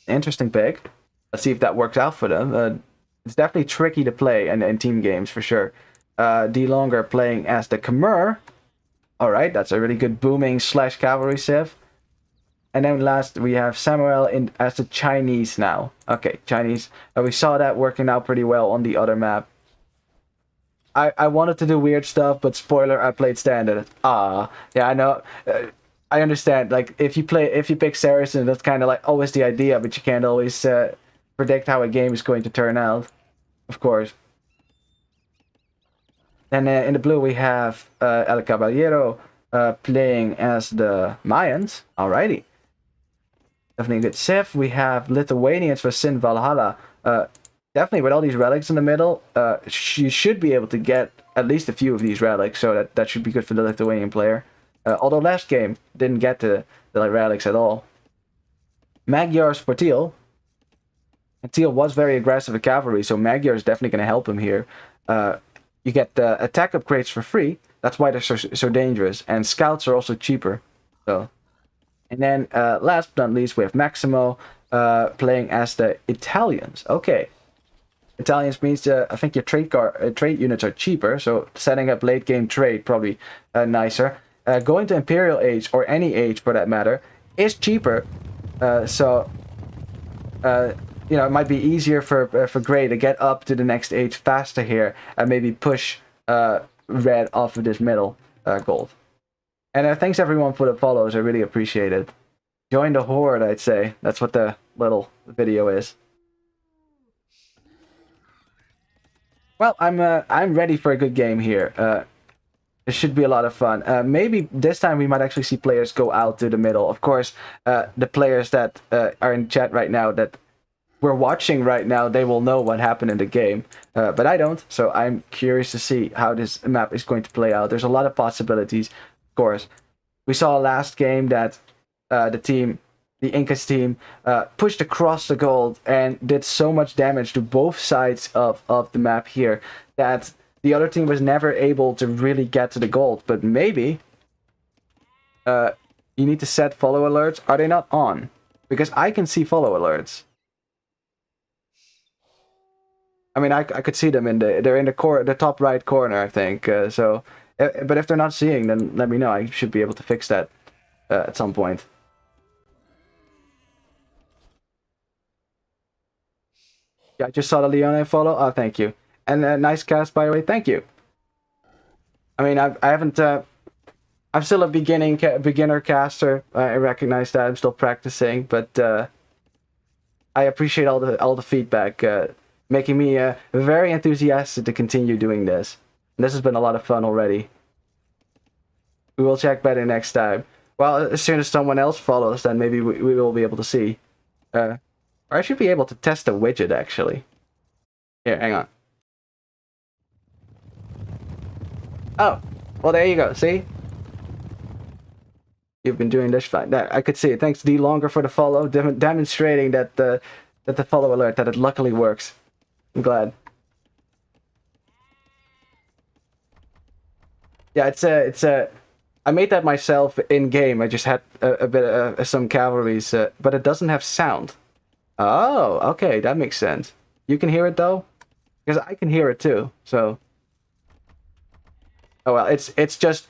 Speaker 1: Interesting pick. Let's see if that works out for them. It's definitely tricky to play in team games for sure. D Longer playing as the Khmer. Alright, that's a really good booming / cavalry civ. And then last we have Samuel as the Chinese now. Okay, Chinese. We saw that working out pretty well on the other map. I wanted to do weird stuff, but spoiler, I played standard. Yeah, I know. I understand. Like if you pick Saracen, that's kind of like always the idea, but you can't always predict how a game is going to turn out, of course. Then in the blue we have El Caballero playing as the Mayans. Alrighty. Definitely a good civ. We have Lithuanians for Sin Valhalla. Definitely with all these relics in the middle, you should be able to get at least a few of these relics, so that should be good for the Lithuanian player. Although last game didn't get to the relics at all. Magyar's for Teal. And Teal was very aggressive with cavalry, so Magyar is definitely going to help him here. You get attack upgrades for free. That's why they're so dangerous. And scouts are also cheaper. So, and then last but not least, we have Maximo playing as the Italians. Okay. Italians means I think your trade units are cheaper, so setting up late game trade probably nicer. Going to Imperial Age, or any age for that matter, is cheaper. You know, it might be easier for Grey to get up to the next age faster here and maybe push Red off of this middle gold. And thanks everyone for the follows. I really appreciate it. Join the horde, I'd say. That's what the little video is. Well, I'm ready for a good game here. It should be a lot of fun. Maybe this time we might actually see players go out to the middle. Of course, the players that are in chat right now that we're watching right now, they will know what happened in the game. But I don't, so I'm curious to see how this map is going to play out. There's a lot of possibilities, of course. We saw last game that the Incas team, pushed across the gold and did so much damage to both sides of the map here that the other team was never able to really get to the gold. But maybe you need to set follow alerts. Are they not on? Because I can see follow alerts. I mean, I could see them they're in the top right corner, I think. But if they're not seeing, then let me know. I should be able to fix that at some point. Yeah, I just saw the Leone follow. Oh, thank you. And nice cast, by the way. Thank you. I mean, I haven't. I'm still a beginner caster. I recognize that. I'm still practicing, but I appreciate all the feedback, making me very enthusiastic to continue doing this. And this has been a lot of fun already. We will check better next time. Well, as soon as someone else follows, then maybe we will be able to see. Or I should be able to test a widget, actually. Here, hang on. Oh, well, there you go. See? You've been doing this fine. I could see it. Thanks, D Longer, for the follow, demonstrating that the follow alert, that it luckily works. I'm glad. Yeah, it's I made that myself in game. I just had a bit of some cavalries, but it doesn't have sound. Oh, okay, that makes sense. You can hear it though, because I can hear it too. So, oh well, it's just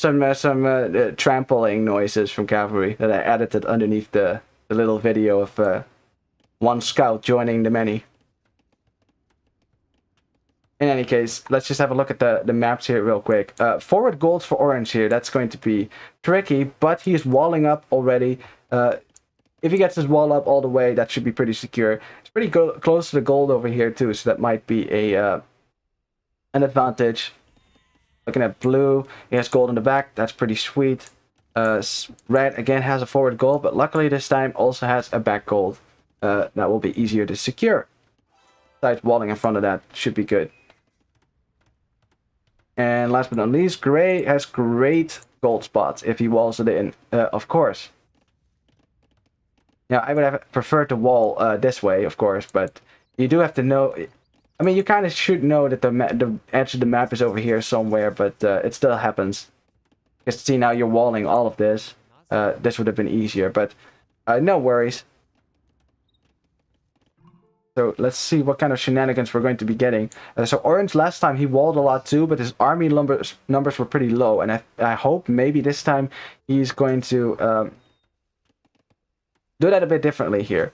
Speaker 1: some trampling noises from cavalry that I edited underneath the little video of one scout joining the many. In any case, let's just have a look at the maps here real quick. Forward golds for orange here. That's going to be tricky, but he's walling up already. If he gets his wall up all the way, that should be pretty secure. It's pretty close to the gold over here too, so that might be an advantage. Looking at blue, he has gold in the back. That's pretty sweet. Red again has a forward gold, but luckily this time also has a back gold. That will be easier to secure. Besides, walling in front of that should be good. And last but not least, Gray has great gold spots if he walls it in, of course. Now, I would have preferred to wall this way, of course, but you do have to know... I mean, you kind of should know that the edge of the map is over here somewhere, but it still happens. Because see, now you're walling all of this. This would have been easier, but no worries. So let's see what kind of shenanigans we're going to be getting. So Orange last time he walled a lot too, but his army numbers were pretty low, and I hope maybe this time he's going to do that a bit differently here.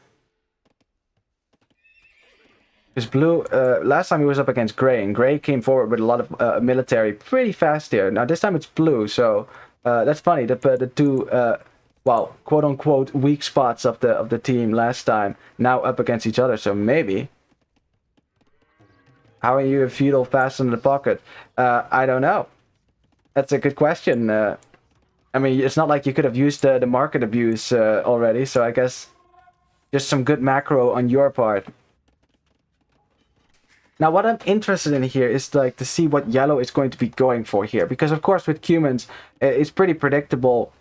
Speaker 1: Because Blue, last time he was up against Gray, and Gray came forward with a lot of military pretty fast here. Now this time it's Blue, so that's funny. The two, well, quote unquote weak spots of the team last time now up against each other. So maybe. How are you a feudal fast in the pocket? I don't know. That's a good question. I mean, it's not like you could have used the market abuse already. So I guess just some good macro on your part. Now, what I'm interested in here is like to see what yellow is going to be going for here. Because, of course, with Cumans, it's pretty predictable.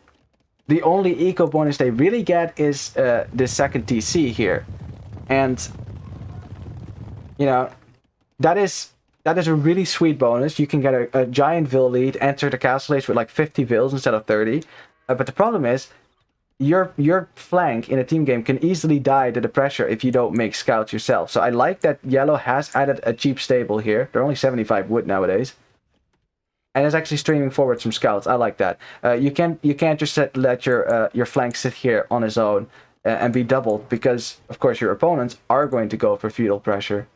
Speaker 1: The only eco bonus they really get is the second TC here. And, you know, that is a really sweet bonus. You can get a giant Vil lead, enter the castle age with like 50 Vils instead of 30. But the problem is, your flank in a team game can easily die to the pressure if you don't make scouts yourself. So I like that yellow has added a cheap stable here. They're only 75 wood nowadays. And it's actually streaming forward some scouts. I like that. You can't just let your flank sit here on his own and be doubled, because of course your opponents are going to go for feudal pressure.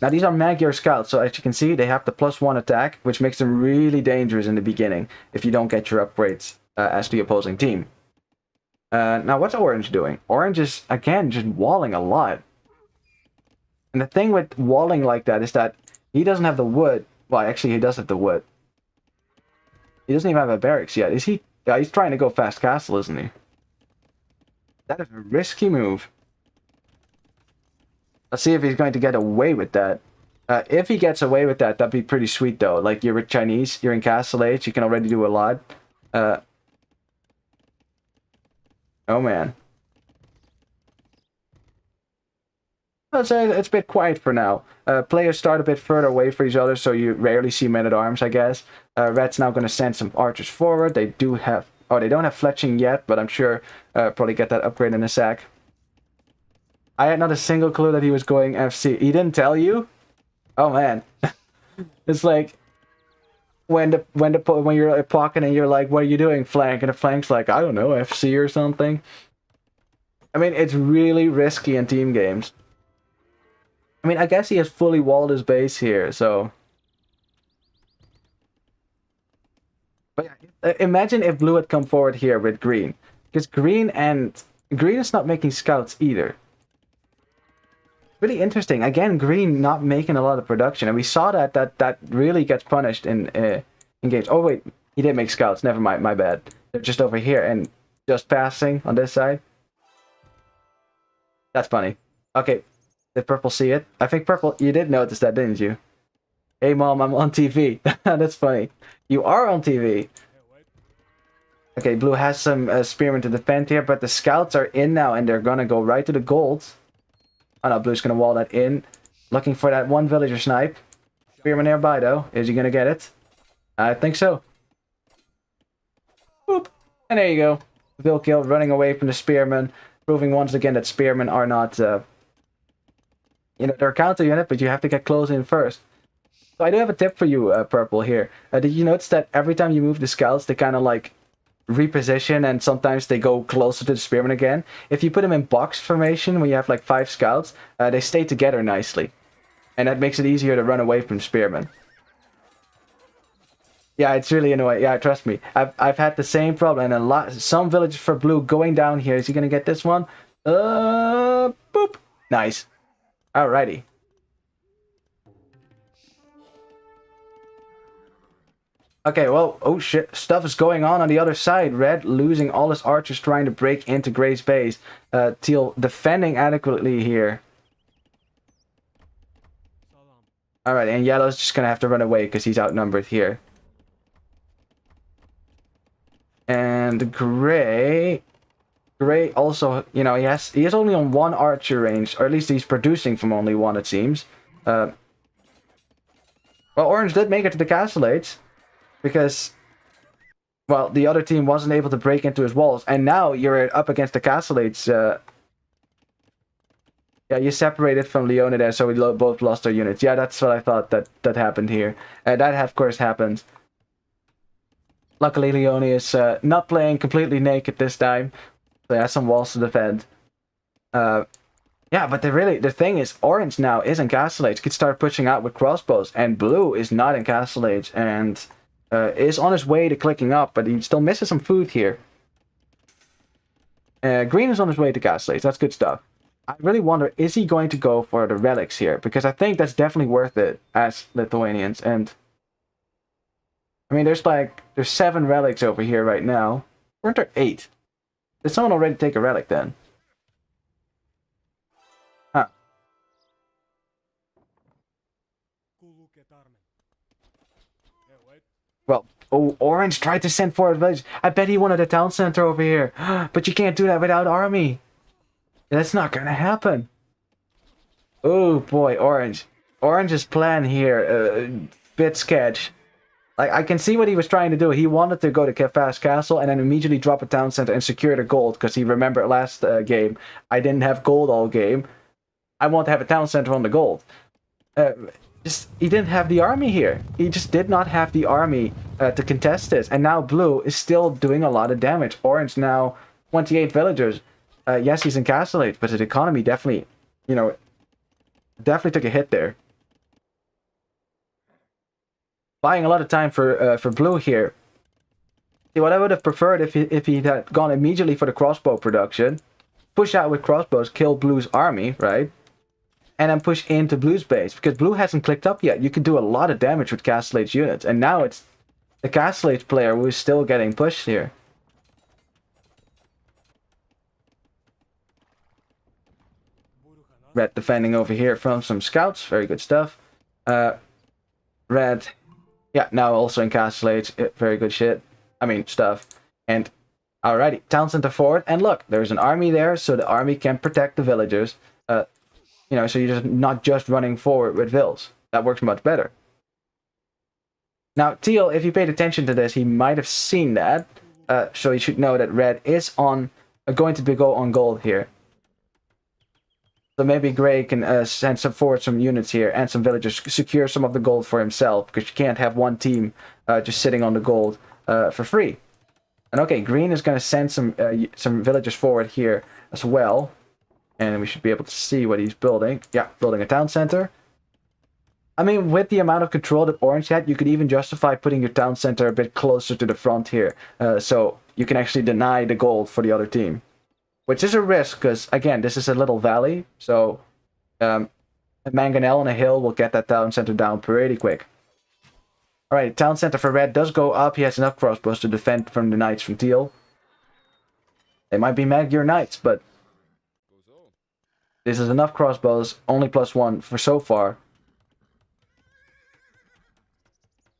Speaker 1: Now these are Magyar scouts, so as you can see they have the +1 attack, which makes them really dangerous in the beginning if you don't get your upgrades as the opposing team. Now what's Orange doing? Orange is again just walling a lot. And the thing with walling like that is that he doesn't have the wood. Well, actually, he does have the wood. He doesn't even have a barracks yet. Is he? Yeah, he's trying to go fast castle, isn't he? That is a risky move. Let's see if he's going to get away with that. If he gets away with that, that'd be pretty sweet, though. Like, you're Chinese, you're in castle age, you can already do a lot. Oh, man. It's a bit quiet for now. Players start a bit further away from each other, so you rarely see men-at-arms, I guess. Red's now going to send some archers forward. They do have... Oh, they don't have fletching yet, but I'm sure probably get that upgrade in a sec. I had not a single clue that he was going FC. He didn't tell you? Oh, man. It's like... When you're pocketing and you're like, what are you doing, flank? And the flank's like, I don't know, FC or something. I mean, it's really risky in team games. I mean, I guess he has fully walled his base here, so... But yeah, imagine if Blue had come forward here with Green. Because Green is not making scouts either. Really interesting. Again, Green not making a lot of production. And we saw that really gets punished in games. Oh, wait. He did make scouts. Never mind. My bad. They're just over here and just passing on this side. That's funny. Okay. Did Purple see it? I think Purple, you did notice that, didn't you? Hey, Mom, I'm on TV. That's funny. You are on TV. Okay, Blue has some spearmen to defend here, but the scouts are in now, and they're gonna go right to the gold. Oh no, Blue's gonna wall that in. Looking for that one villager snipe. Spearman nearby, though. Is he gonna get it? I think so. Boop. And there you go. Vil kill, running away from the spearmen. Proving once again that spearmen are not... you know, they're a counter unit, but you have to get close in first. So I do have a tip for you, Purple, here. Did you notice that every time you move the scouts, they kind of like reposition, and sometimes they go closer to the spearmen again? If you put them in box formation, when you have like 5 scouts, they stay together nicely. And that makes it easier to run away from spearmen. Yeah, it's really annoying. Yeah, trust me. I've had the same problem, and some villagers for Blue going down here. Is he gonna get this one? Boop. Nice. Alrighty. Okay, well, oh shit, stuff is going on the other side. Red losing all his archers trying to break into Gray's base. Teal defending adequately here. Alright, and Yellow's just gonna have to run away because he's outnumbered here. And Gray also, you know, he is only on one archer range, or at least he's producing from only one, it seems. Well, Orange did make it to the castle age. Because, well, the other team wasn't able to break into his walls. And now you're up against the Castleades. Yeah, you separated from Leone there, so we both lost our units. Yeah, that's what I thought that happened here. That, of course, happened. Luckily, Leone is not playing completely naked this time. So he has some walls to defend. Yeah, but the thing is, Orange now is in Castle Age. Could start pushing out with crossbows. And Blue is not in Castle Age. And... is on his way to clicking up, but he still misses some food here. Green is on his way to Castle Age. That's good stuff. I really wonder, is he going to go for the relics here? Because I think that's definitely worth it as Lithuanians. And I mean, there's 7 relics over here right now. Weren't there 8? Did someone already take a relic then? Huh. Well, oh, Orange tried to send forward village. I bet he wanted a town center over here. But you can't do that without army. That's not gonna happen. Oh boy, Orange. Orange's plan here, bit sketch. Like, I can see what he was trying to do. He wanted to go to Fast Castle and then immediately drop a town center and secure the gold. Because he remembered last game, I didn't have gold all game. I want to have a town center on the gold. He didn't have the army here. He just did not have the army to contest this. And now Blue is still doing a lot of damage. Orange now 28 villagers. Yes, he's in Castle Age, but his economy definitely, you know, definitely took a hit there. Buying a lot of time for Blue here. See, what I would have preferred if he had gone immediately for the crossbow production, push out with crossbows, kill Blue's army, right? And then push into Blue's base, because Blue hasn't clicked up yet. You can do a lot of damage with Castle Age units, and now it's the Castle Age player who is still getting pushed here. Red defending over here from some scouts, very good stuff. Red, yeah, now also in Castle Age, very good shit. I mean, stuff. And, alrighty, town center forward, and look, there's an army there, so the army can protect the villagers. You know, so you're just not just running forward with vills. That works much better. Now, Teal, if you paid attention to this, he might have seen that. So you should know that Red is going to go on gold here. So maybe Gray can send forward some units here and some villagers, secure some of the gold for himself, because you can't have one team just sitting on the gold for free. And okay, Green is going to send some villagers forward here as well. And we should be able to see what he's building. Yeah, building a town center. I mean, with the amount of control that Orange had, you could even justify putting your town center a bit closer to the front here. So you can actually deny the gold for the other team. Which is a risk, because, again, this is a little valley. So a mangonel on a hill will get that town center down pretty quick. Alright, town center for Red does go up. He has enough crossbows to defend from the knights from Teal. They might be Magyar knights, but this is enough crossbows, only +1 for so far.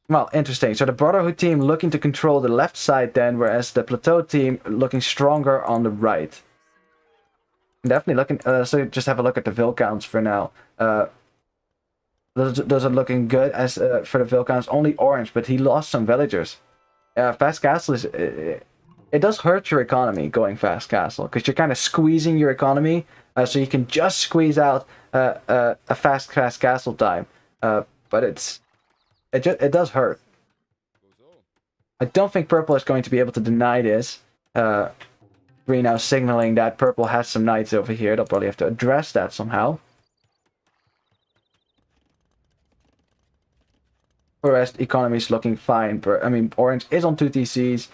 Speaker 1: Well, interesting. So the Brotherhood team looking to control the left side then, whereas the Plateau team looking stronger on the right. Definitely looking... so just have a look at the vill counts for now. Those are looking good as for the vill counts. Only Orange, but he lost some villagers. Fast Castle is... it does hurt your economy going Fast Castle, because you're kind of squeezing your economy, so you can just squeeze out a fast Castle time. But it does hurt. I don't think Purple is going to be able to deny this. Green now signaling that Purple has some knights over here. They'll probably have to address that somehow. For the rest, economy is looking fine. I mean, Orange is on 2 TCs.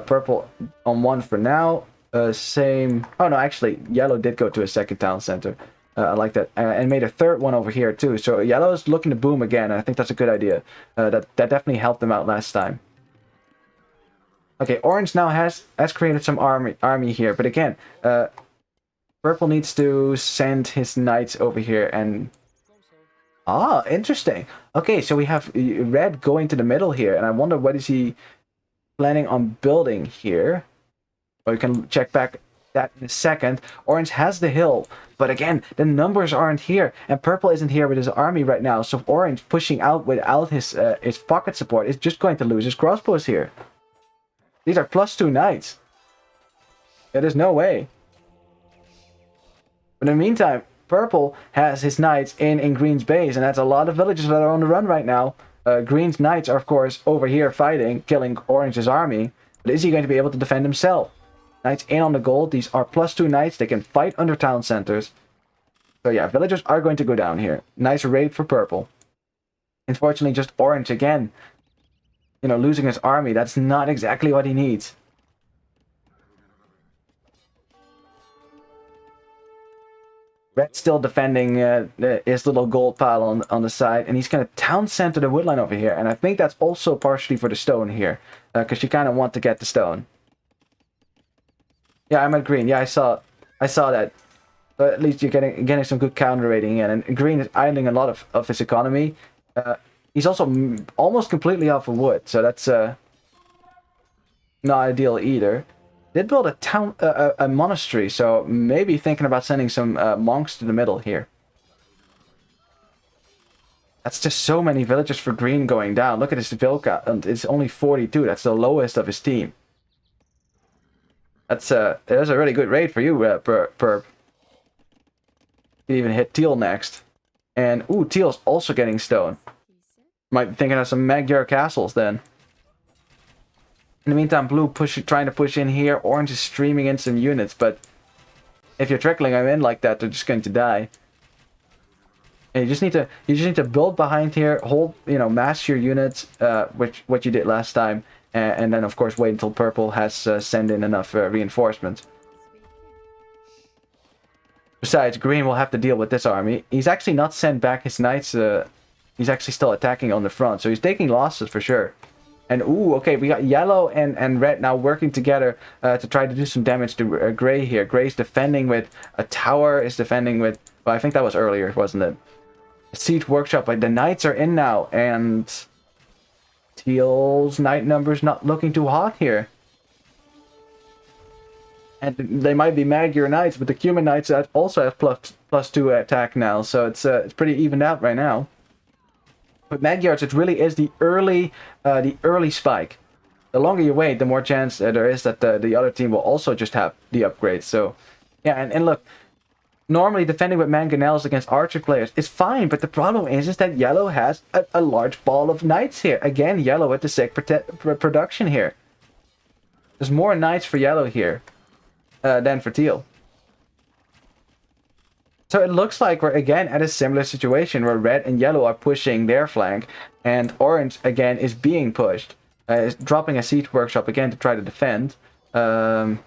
Speaker 1: Purple on 1 for now. Same... Oh no, actually, Yellow did go to a second town center. I like that. And made a third one over here too. So Yellow is looking to boom again. I think that's a good idea. That definitely helped them out last time. Okay, orange now has created some army here, but again, purple needs to send his knights over here and... Ah, interesting. Okay, so we have red going to the middle here, and I wonder what is he planning on building here. Well, we can check back that in a second. Orange has the hill, but again, the numbers aren't here, and purple isn't here with his army right now, so orange pushing out without his pocket support is just going to lose his crossbows here. These are +2 knights. Yeah, there's no way. But in the meantime, purple has his knights in green's base, and that's a lot of villages that are on the run right now. Green's knights are, of course, over here fighting, killing orange's army. But is he going to be able to defend himself? Knights in on the gold. These are +2 knights. They can fight under town centers. So yeah, villagers are going to go down here. Nice raid for purple. Unfortunately, just orange again. You know, losing his army. That's not exactly what he needs. Red still defending his little gold pile on the side, and he's going to town center the woodline over here. And I think that's also partially for the stone here, because you kind of want to get the stone. Yeah, I'm at green. Yeah, I saw that. But at least you're getting some good counter rating in, and green is idling a lot of his economy. He's also almost completely off of wood, so that's not ideal either. Did build a town, a monastery, so maybe thinking about sending some monks to the middle here. That's just so many villages for green going down. Look at his Vilca, and it's only 42. That's the lowest of his team. That's a really good raid for you, Perp. You even hit Teal next, and ooh, Teal's also getting stone. Might be thinking of some Magyar castles then. In the meantime, blue trying to push in here. Orange is streaming in some units, but if you're trickling them in like that, they're just going to die. And you just need to build behind here, hold, you know, mass your units, what you did last time, and then of course wait until purple has sent in enough reinforcements. Besides, green will have to deal with this army. He's actually not sent back his knights. He's actually still attacking on the front, so he's taking losses for sure. And ooh, okay, we got yellow and red now working together to try to do some damage to gray here. Gray's defending with a tower, is defending with... Well, I think that was earlier, wasn't it? Siege workshop, but the knights are in now, and Teal's knight numbers not looking too hot here. And they might be Magyar knights, but the Cuman knights also have +2 attack now, so it's pretty evened out right now. With Magyars, it really is the early spike. The longer you wait, the more chance there is that the other team will also just have the upgrades. So, yeah, and look, normally defending with mangonels against archer players is fine, but the problem is that yellow has a large ball of knights here. Again, yellow with the sick production here. There's more knights for yellow here than for teal. So it looks like we're again at a similar situation where red and yellow are pushing their flank, and orange again is being pushed. Is dropping a siege workshop again to try to defend. Not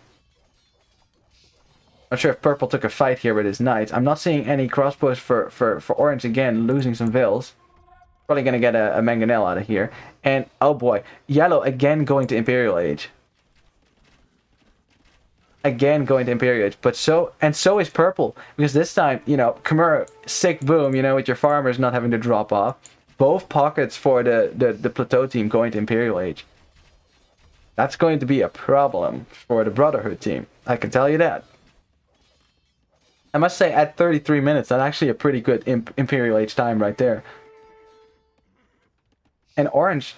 Speaker 1: sure if purple took a fight here with his knights. I'm not seeing any crossbows for orange again, losing some vills. Probably going to get a mangonel out of here. And oh boy, yellow again going to Imperial Age. Again going to Imperial Age, but so is purple, because this time, you know, Khmer, sick boom, you know, with your farmers not having to drop off. Both pockets for the Plateau team going to Imperial Age. That's going to be a problem for the Brotherhood team, I can tell you that. I must say, at 33 minutes, that's actually a pretty good Imperial Age time right there. And orange,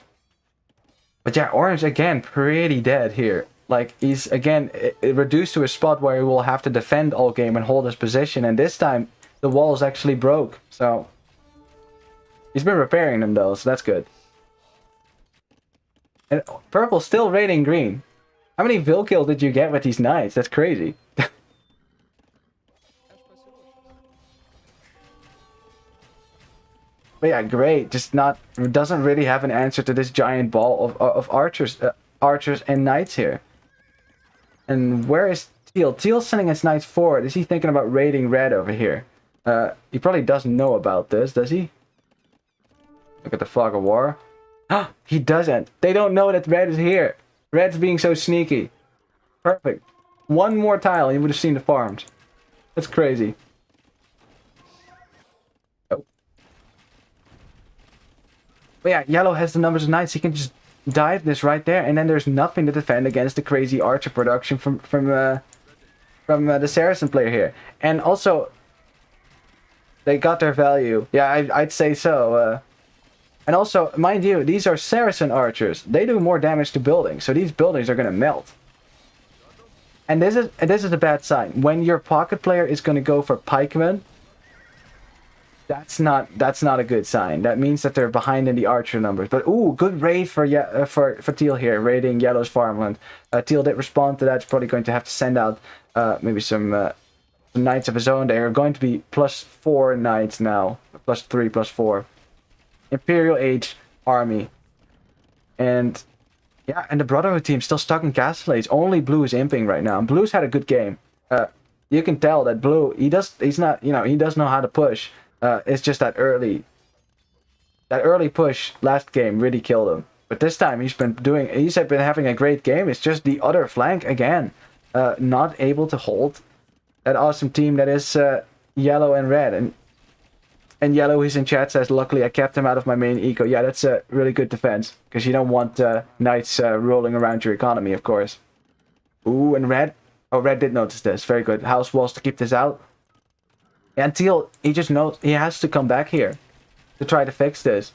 Speaker 1: but yeah, orange again, pretty dead here. Like, he's, again, reduced to a spot where he will have to defend all game and hold his position. And this time, the walls actually broke. So, he's been repairing them, though, so that's good. And purple still raiding green. How many Vil kills did you get with these knights? That's crazy. But yeah, great. Just doesn't really have an answer to this giant ball of archers and knights here. And where is Teal? Teal's sending his knights forward. Is he thinking about raiding red over here? He probably doesn't know about this, does he? Look at the fog of war. He doesn't. They don't know that red is here. Red's being so sneaky. Perfect. One more tile and you would have seen the farms. That's crazy. Oh. But yeah, yellow has the numbers of knights. He can just dive this right there, and then there's nothing to defend against the crazy archer production from the Saracen player here. And also, they got their value. Yeah, I'd say so. And also, mind you, these are Saracen archers. They do more damage to buildings, so these buildings are going to melt. And this is a bad sign. When your pocket player is going to go for pikemen, that's not a good sign. That means that they're behind in the archer numbers. But ooh, good raid for Teal here, raiding Yellow's farmland. Teal did respond to that. It's probably going to have to send out maybe some knights of his own. They are going to be +4 knights now, +3, +4. Imperial Age army, and yeah, and the Brotherhood team still stuck in Castle Age. Only Blue is imping right now. And Blue's had a good game. You can tell that Blue, he does know how to push. It's just that early push last game really killed him. But this time he's been having a great game. It's just the other flank again, not able to hold that awesome team that is yellow and red. And Yellow, who's in chat, says, luckily I kept him out of my main eco. Yeah, that's a really good defense, because you don't want knights rolling around your economy, of course. Ooh, and Red. Oh, Red did notice this. Very good. House walls to keep this out. And Teal, he just knows he has to come back here to try to fix this.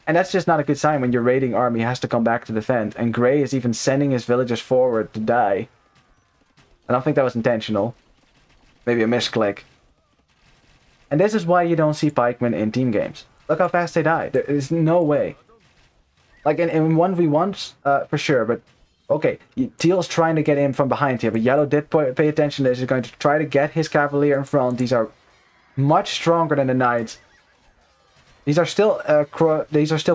Speaker 1: And that's just not a good sign when your raiding army has to come back to defend. And Grey is even sending his villagers forward to die. I don't think that was intentional. Maybe a misclick. And this is why you don't see pikemen in team games. Look how fast they die. There is no way. Like in 1v1s, for sure, but okay. Teal's trying to get in from behind here, but Yellow did pay attention to this. He's going to try to get his Cavalier in front. These are much stronger than the Knights. These are still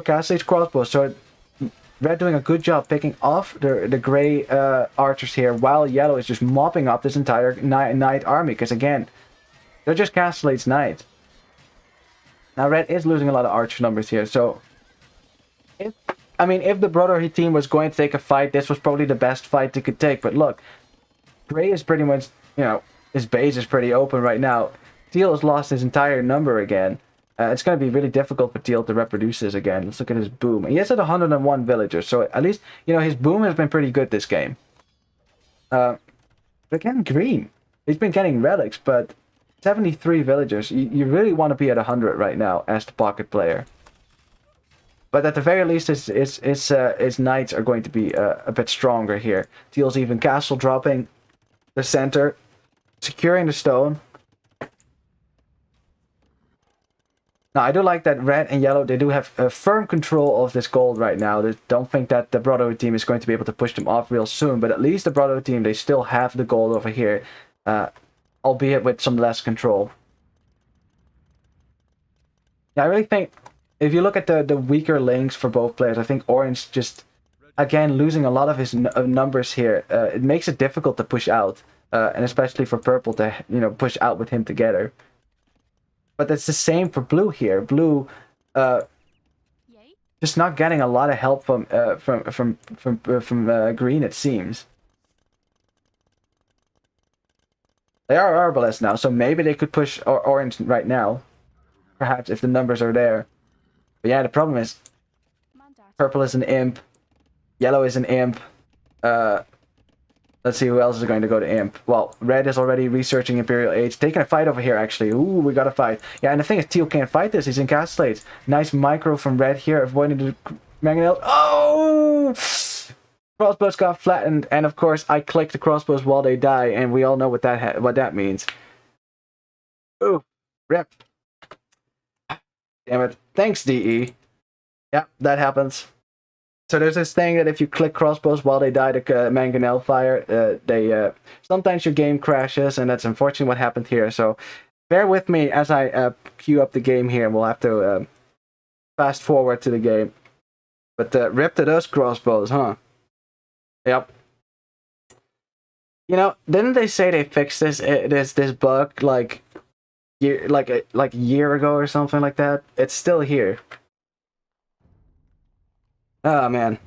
Speaker 1: Castle Age crossbows, so Red doing a good job picking off the Grey archers here, while Yellow is just mopping up this entire Knight army, because again, they're just Castle Age Knights. Now Red is losing a lot of archer numbers here, so if the Brotherhood team was going to take a fight, this was probably the best fight they could take. But look, Grey is pretty much, his base is pretty open right now. Teal has lost his entire number again. It's going to be really difficult for Teal to reproduce this again. Let's look at his boom. He has at 101 villagers, so at least, his boom has been pretty good this game. But again, Green. He's been getting relics, but 73 villagers. You really want to be at 100 right now as the pocket player. But at the very least, his knights are going to be a bit stronger here. Teal's even castle dropping the center, securing the stone. Now, I do like that Red and Yellow, they do have firm control of this gold right now. They don't think that the Brotherhood team is going to be able to push them off real soon, but at least the Brotherhood team, they still have the gold over here. Albeit with some less control. Yeah, I really think, if you look at the weaker links for both players, I think Orange just, again, losing a lot of his numbers here. It makes it difficult to push out, and especially for Purple to, push out with him together. But that's the same for Blue here. Blue, just not getting a lot of help from Green, it seems. They are Arbalists now, so maybe they could push Orange right now. Perhaps, if the numbers are there. But yeah, the problem is, Purple is an imp, Yellow is an imp. Let's see who else is going to go to imp. Well, Red is already researching Imperial Age, taking a fight over here actually. Ooh, we got a fight. Yeah, and the thing is, Teal can't fight this, he's in Castle Age. Nice micro from Red here, avoiding the mangonel. Oh! Crossbows got flattened, and of course I click the crossbows while they die, and we all know what that means. Ooh, rip. Damn it. Thanks, DE. Yeah, that happens. So there's this thing that if you click crossbows while they die to mangonel fire, sometimes your game crashes, and that's unfortunately what happened here. So bear with me as I queue up the game here. We'll have to fast forward to the game. But rip to those crossbows, huh? Yep. Didn't they say they fixed this bug like a year ago or something like that? It's still here. Oh man.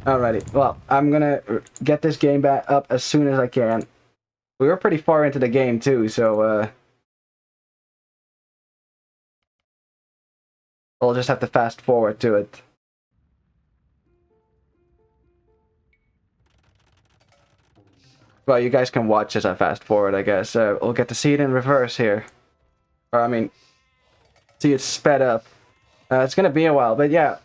Speaker 1: Alrighty, well, I'm gonna get this game back up as soon as I can. We were pretty far into the game too, so I'll just have to fast forward to it. Well, you guys can watch as I fast forward, I guess. We'll get to see it in reverse here. Or, I mean, see it sped up. It's gonna be a while, but yeah.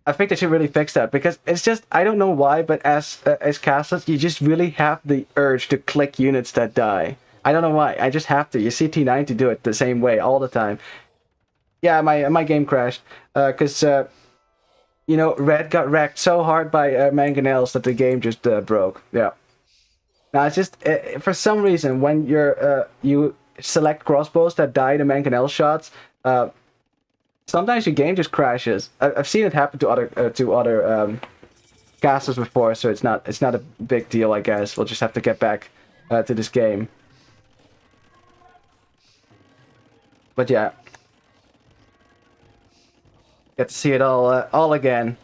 Speaker 1: I think they should really fix that, because it's just, I don't know why, but as casters, you just really have the urge to click units that die. I don't know why, I just have to. You see T90 do it the same way all the time. Yeah, my game crashed, because, you know, Red got wrecked so hard by Mangonels that the game just broke. Yeah. Now, it's just, for some reason, when you select crossbows that die to Mangonel shots, sometimes your game just crashes. I've seen it happen to other casters before, so it's not a big deal, I guess. We'll just have to get back to this game. But yeah, get to see it all again.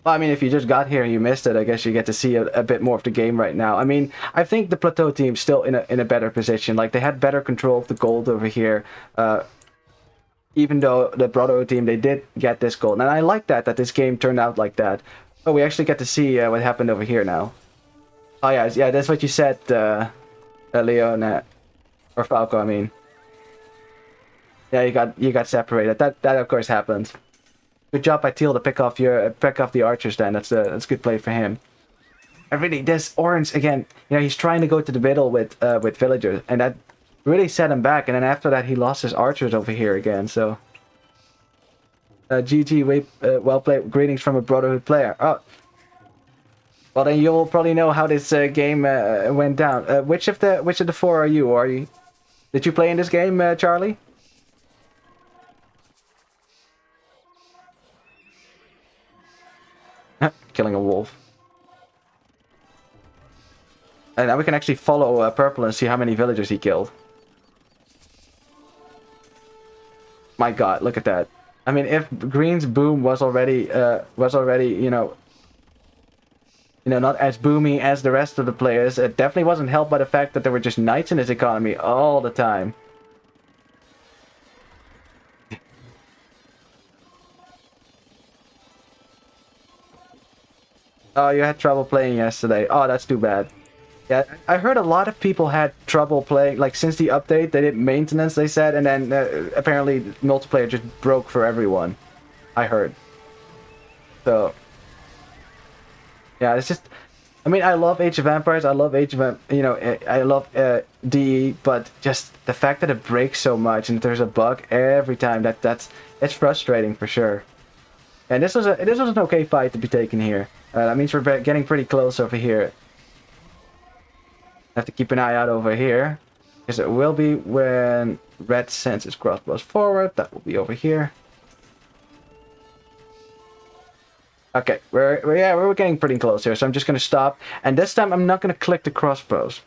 Speaker 1: Well, I mean, if you just got here and you missed it, I guess you get to see a bit more of the game right now. I mean, I think the Plateau team's still in a better position. Like, they had better control of the gold over here. Even though the Brotherhood team, they did get this gold. And I like that this game turned out like that. Oh, we actually get to see what happened over here now. Oh yeah, that's what you said, Leon, or Falco, I mean. Yeah, you got separated. That of course happens. Good job by Teal to pick off the archers. Then that's good play for him. And really, this Orange again. You know, he's trying to go to the middle with villagers, and that really set him back. And then after that, he lost his archers over here again. So, GG, well played. Greetings from a Brotherhood player. Oh, well then you'll probably know how this game went down. Which of the four are you? Did you play in this game, Charlie? Killing a wolf. And now we can actually follow Purple and see how many villagers he killed. My god, look at that. I mean, if Green's boom was already you know, not as boomy as the rest of the players, it definitely wasn't helped by the fact that there were just knights in his economy all the time. Oh, you had trouble playing yesterday. Oh, that's too bad. Yeah, I heard a lot of people had trouble playing, like, since the update. They did maintenance, they said, and then apparently multiplayer just broke for everyone. I heard. So, yeah, it's just, I mean, I love Age of Empires, I love Age of, you know, I love DE, but just the fact that it breaks so much and there's a bug every time, it's frustrating for sure. And this was an okay fight to be taken here. That means we're getting pretty close over here. Have to keep an eye out over here, because it will be when Red sends his crossbows forward. That will be over here. Okay, we're getting pretty close here, so I'm just gonna stop. And this time I'm not gonna click the crossbows.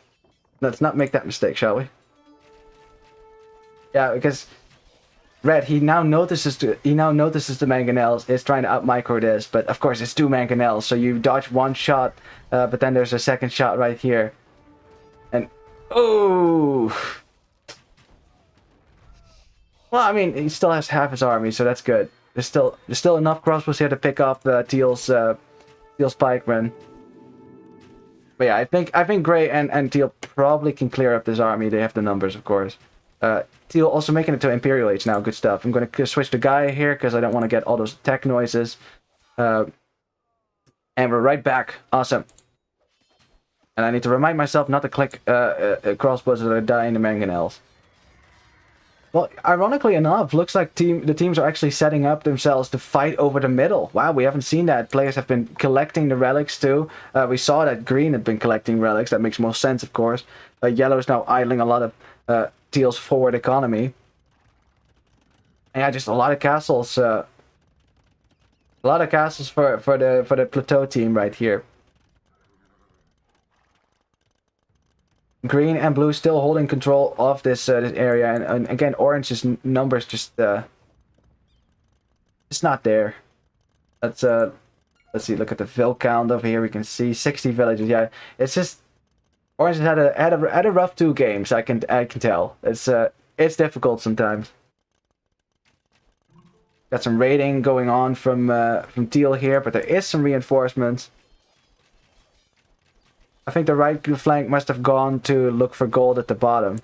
Speaker 1: Let's not make that mistake, shall we? Yeah, because Red, he now notices the mangonels is trying to out micro this, but of course it's two mangonels, so you dodge one shot, but then there's a second shot right here, and oh, well, I mean, he still has half his army, so that's good. There's still enough crossbows here to pick off Teal's pikemen. But yeah, I think Gray and Teal probably can clear up this army. They have the numbers, of course. Teal also making it to Imperial Age now. Good stuff. I'm going to switch to Gaia here because I don't want to get all those tech noises. And we're right back. Awesome. And I need to remind myself not to click crossbows that are dying to mangonels. Well, ironically enough, looks like the teams are actually setting up themselves to fight over the middle. Wow, we haven't seen that. Players have been collecting the relics too. We saw that Green had been collecting relics. That makes most sense, of course. Yellow is now idling a lot of Teal's forward economy. And yeah, just a lot of castles. A lot of castles for the Plateau team right here. Green and blue still holding control of this area, and again, Orange's numbers just it's not there. That's Let's see, look at the vill count over here. We can see 60 villages. Yeah, it's just Orange has had a rough 2 games. I can tell. It's difficult sometimes. Got some raiding going on from Teal here, but there is some reinforcements. I think the right flank must have gone to look for gold at the bottom.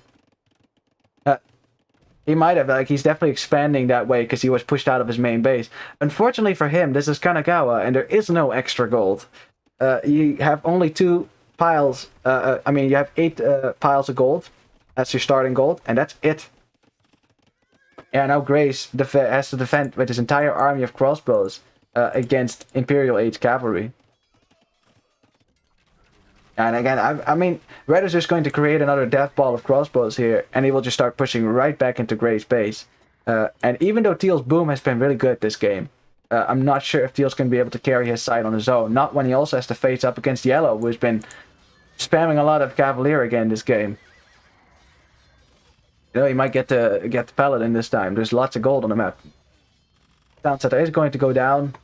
Speaker 1: He might have, like, he's definitely expanding that way because he was pushed out of his main base. Unfortunately for him, this is Kanagawa, and there is no extra gold. You have only 2 piles, I mean, you have 8 piles of gold. That's your starting gold, and that's it. Yeah, now Grace has to defend with his entire army of crossbows against Imperial Age cavalry. And again, I mean, Red is just going to create another death ball of crossbows here, and he will just start pushing right back into Gray's base. And even though Teal's boom has been really good this game, I'm not sure if Teal's going to be able to carry his side on his own. Not when he also has to face up against Yellow, who's been spamming a lot of Cavalier again this game. You know, he might get the Paladin this time. There's lots of gold on the map. Downside is going to go down.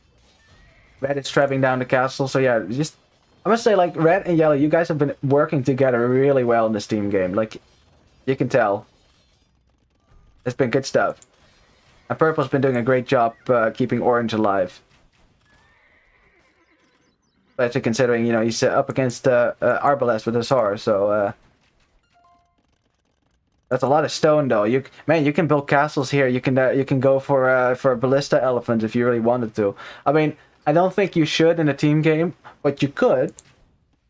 Speaker 1: Red is trapping down the castle, so yeah, just... I must say, like, Red and Yellow, you guys have been working together really well in this team game. Like, you can tell. It's been good stuff. And Purple's been doing a great job keeping Orange alive. Especially considering, you know, he's up against Arbalest with his Hussar, so... That's a lot of stone, though. Man, you can build castles here. You can go for a Ballista Elephant if you really wanted to. I mean, I don't think you should in a team game, but you could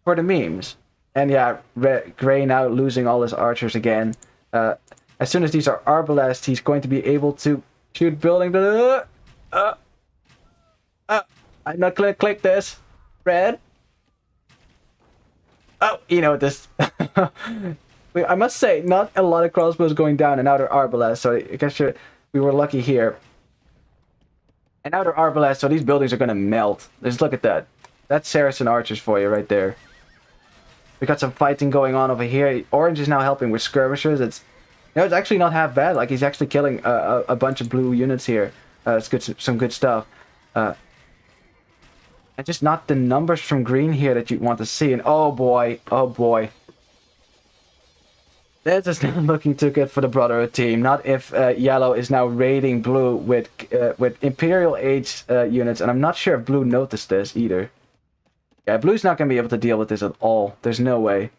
Speaker 1: for the memes. And yeah, Gray now losing all his archers again. As soon as these are Arbalest, he's going to be able to shoot building. I'm not click this. Red. Oh, you know this. I must say, not a lot of crossbows going down in outer Arbalest, so I guess we were lucky here. And outer Arbalest, so these buildings are going to melt. Just look at that. That's Saracen archers for you right there. We got some fighting going on over here. Orange is now helping with skirmishers. It's actually not half bad. Like, he's actually killing a bunch of blue units here. It's good, some good stuff. And just not the numbers from green here that you want to see. And oh boy. This is not looking too good for the Brotherhood team. Not if Yellow is now raiding Blue with Imperial Age units, and I'm not sure if Blue noticed this either. Yeah, Blue's not going to be able to deal with this at all. There's no way.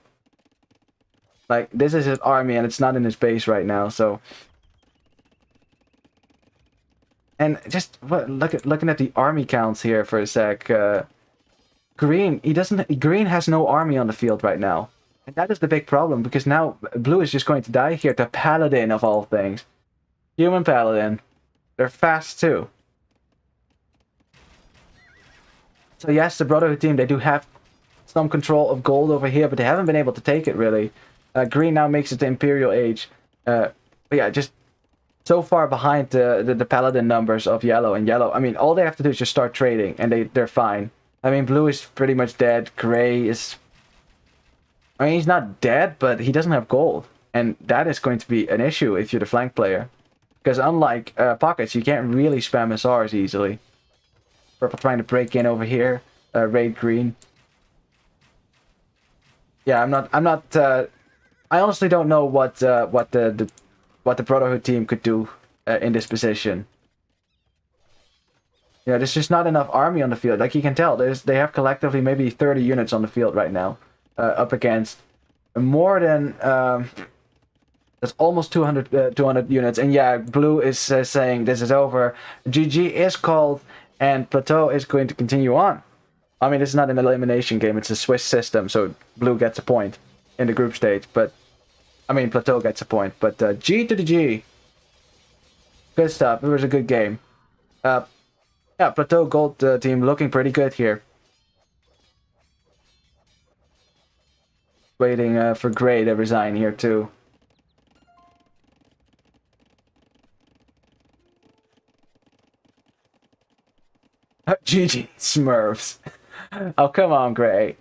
Speaker 1: Like, this is his army, and it's not in his base right now, so... And just looking at the army counts here for a sec. Green has no army on the field right now. And that is the big problem, because now Blue is just going to die here to Paladin of all things. Human Paladin. They're fast too. So yes, the Brotherhood team, they do have some control of gold over here, but they haven't been able to take it really. Green now makes it to Imperial Age. But yeah, just so far behind the Paladin numbers of Yellow. And Yellow, I mean, all they have to do is just start trading, and they're fine. I mean, Blue is pretty much dead. Gray is... I mean, he's not dead, but he doesn't have gold. And that is going to be an issue if you're the flank player. Because unlike Pockets, you can't really spam SRs easily. Purple trying to break in over here. Raid Green. Yeah, I'm not... I honestly don't know what the Brotherhood team could do in this position. Yeah, there's just not enough army on the field. Like you can tell, they have collectively maybe 30 units on the field right now. Up against more than that's almost 200 units. And yeah, Blue is saying this is over. GG is called, and Plateau is going to continue on. I mean, this is not an elimination game, it's a Swiss system, so Blue gets a point in the group stage, but I mean, Plateau gets a point, but G to the G. Good stuff. It was a good game. Yeah, Plateau Gold team looking pretty good here. Waiting for Gray to resign here too. GG Smurfs. Oh, come on, Gray.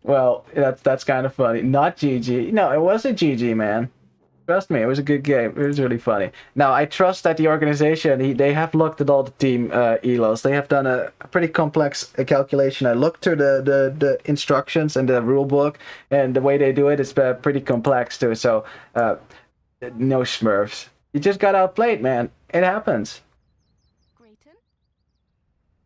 Speaker 1: Well, that's kind of funny. Not GG. No, it was a GG, man. Trust me, it was a good game. It was really funny. Now, I trust that the organization, they have looked at all the team elos. They have done a pretty complex calculation. I looked through the instructions and the rule book, and the way they do it is pretty complex too. So, no smurfs. You just got outplayed, man. It happens.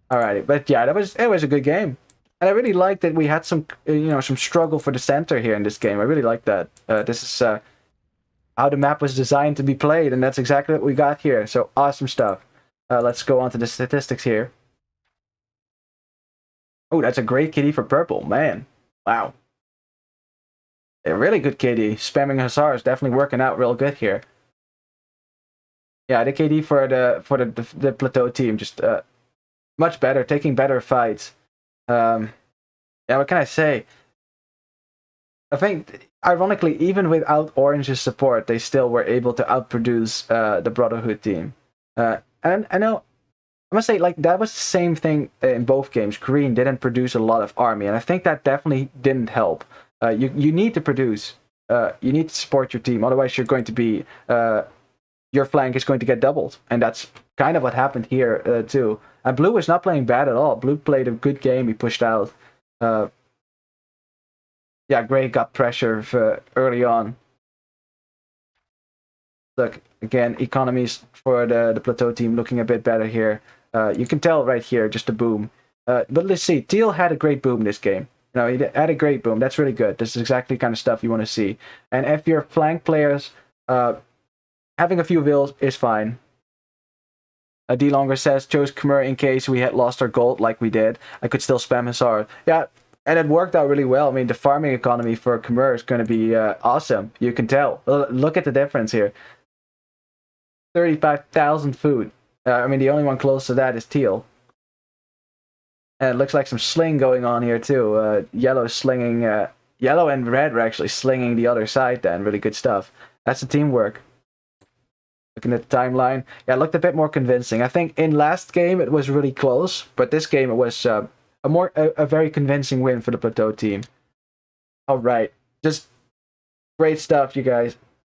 Speaker 1: Alrighty, but yeah, it was a good game. And I really liked that we had some, some struggle for the center here in this game. I really like that. This is how the map was designed to be played, and that's exactly what we got here. So awesome stuff. Let's go on to the statistics here. Oh, that's a great KD for purple, man. Wow. A really good KD. Spamming Hussar is definitely working out real good here. Yeah, the KD for the Plateau team just much better, taking better fights. Yeah, what can I say? I think, ironically, even without Orange's support, they still were able to outproduce the Brotherhood team. And I know, I must say, like, that was the same thing in both games. Green didn't produce a lot of army, and I think that definitely didn't help. You need to produce. You need to support your team, otherwise you're going to be... your flank is going to get doubled, and that's kind of what happened here too. And Blue was not playing bad at all. Blue played a good game. He pushed out. Yeah, Gray got pressure for early on. Look, again, economies for the Plateau team looking a bit better here. You can tell right here, just a boom. But let's see, Teal had a great boom this game. You know, he had a great boom. That's really good. This is exactly the kind of stuff you want to see. And if your flank players, having a few vills is fine. D Longer says, chose Khmer in case we had lost our gold like we did. I could still spam Hussar. Yeah, and it worked out really well. I mean, the farming economy for Khmer is going to be awesome. You can tell. Look at the difference here. 35,000 food. I mean, the only one close to that is Teal. And it looks like some sling going on here too. Yellow slinging... yellow and red are actually slinging the other side then. Really good stuff. That's the teamwork. Looking at the timeline, yeah, it looked a bit more convincing. I think in last game it was really close, but this game it was a very convincing win for the Plateau team. All right, just great stuff, you guys.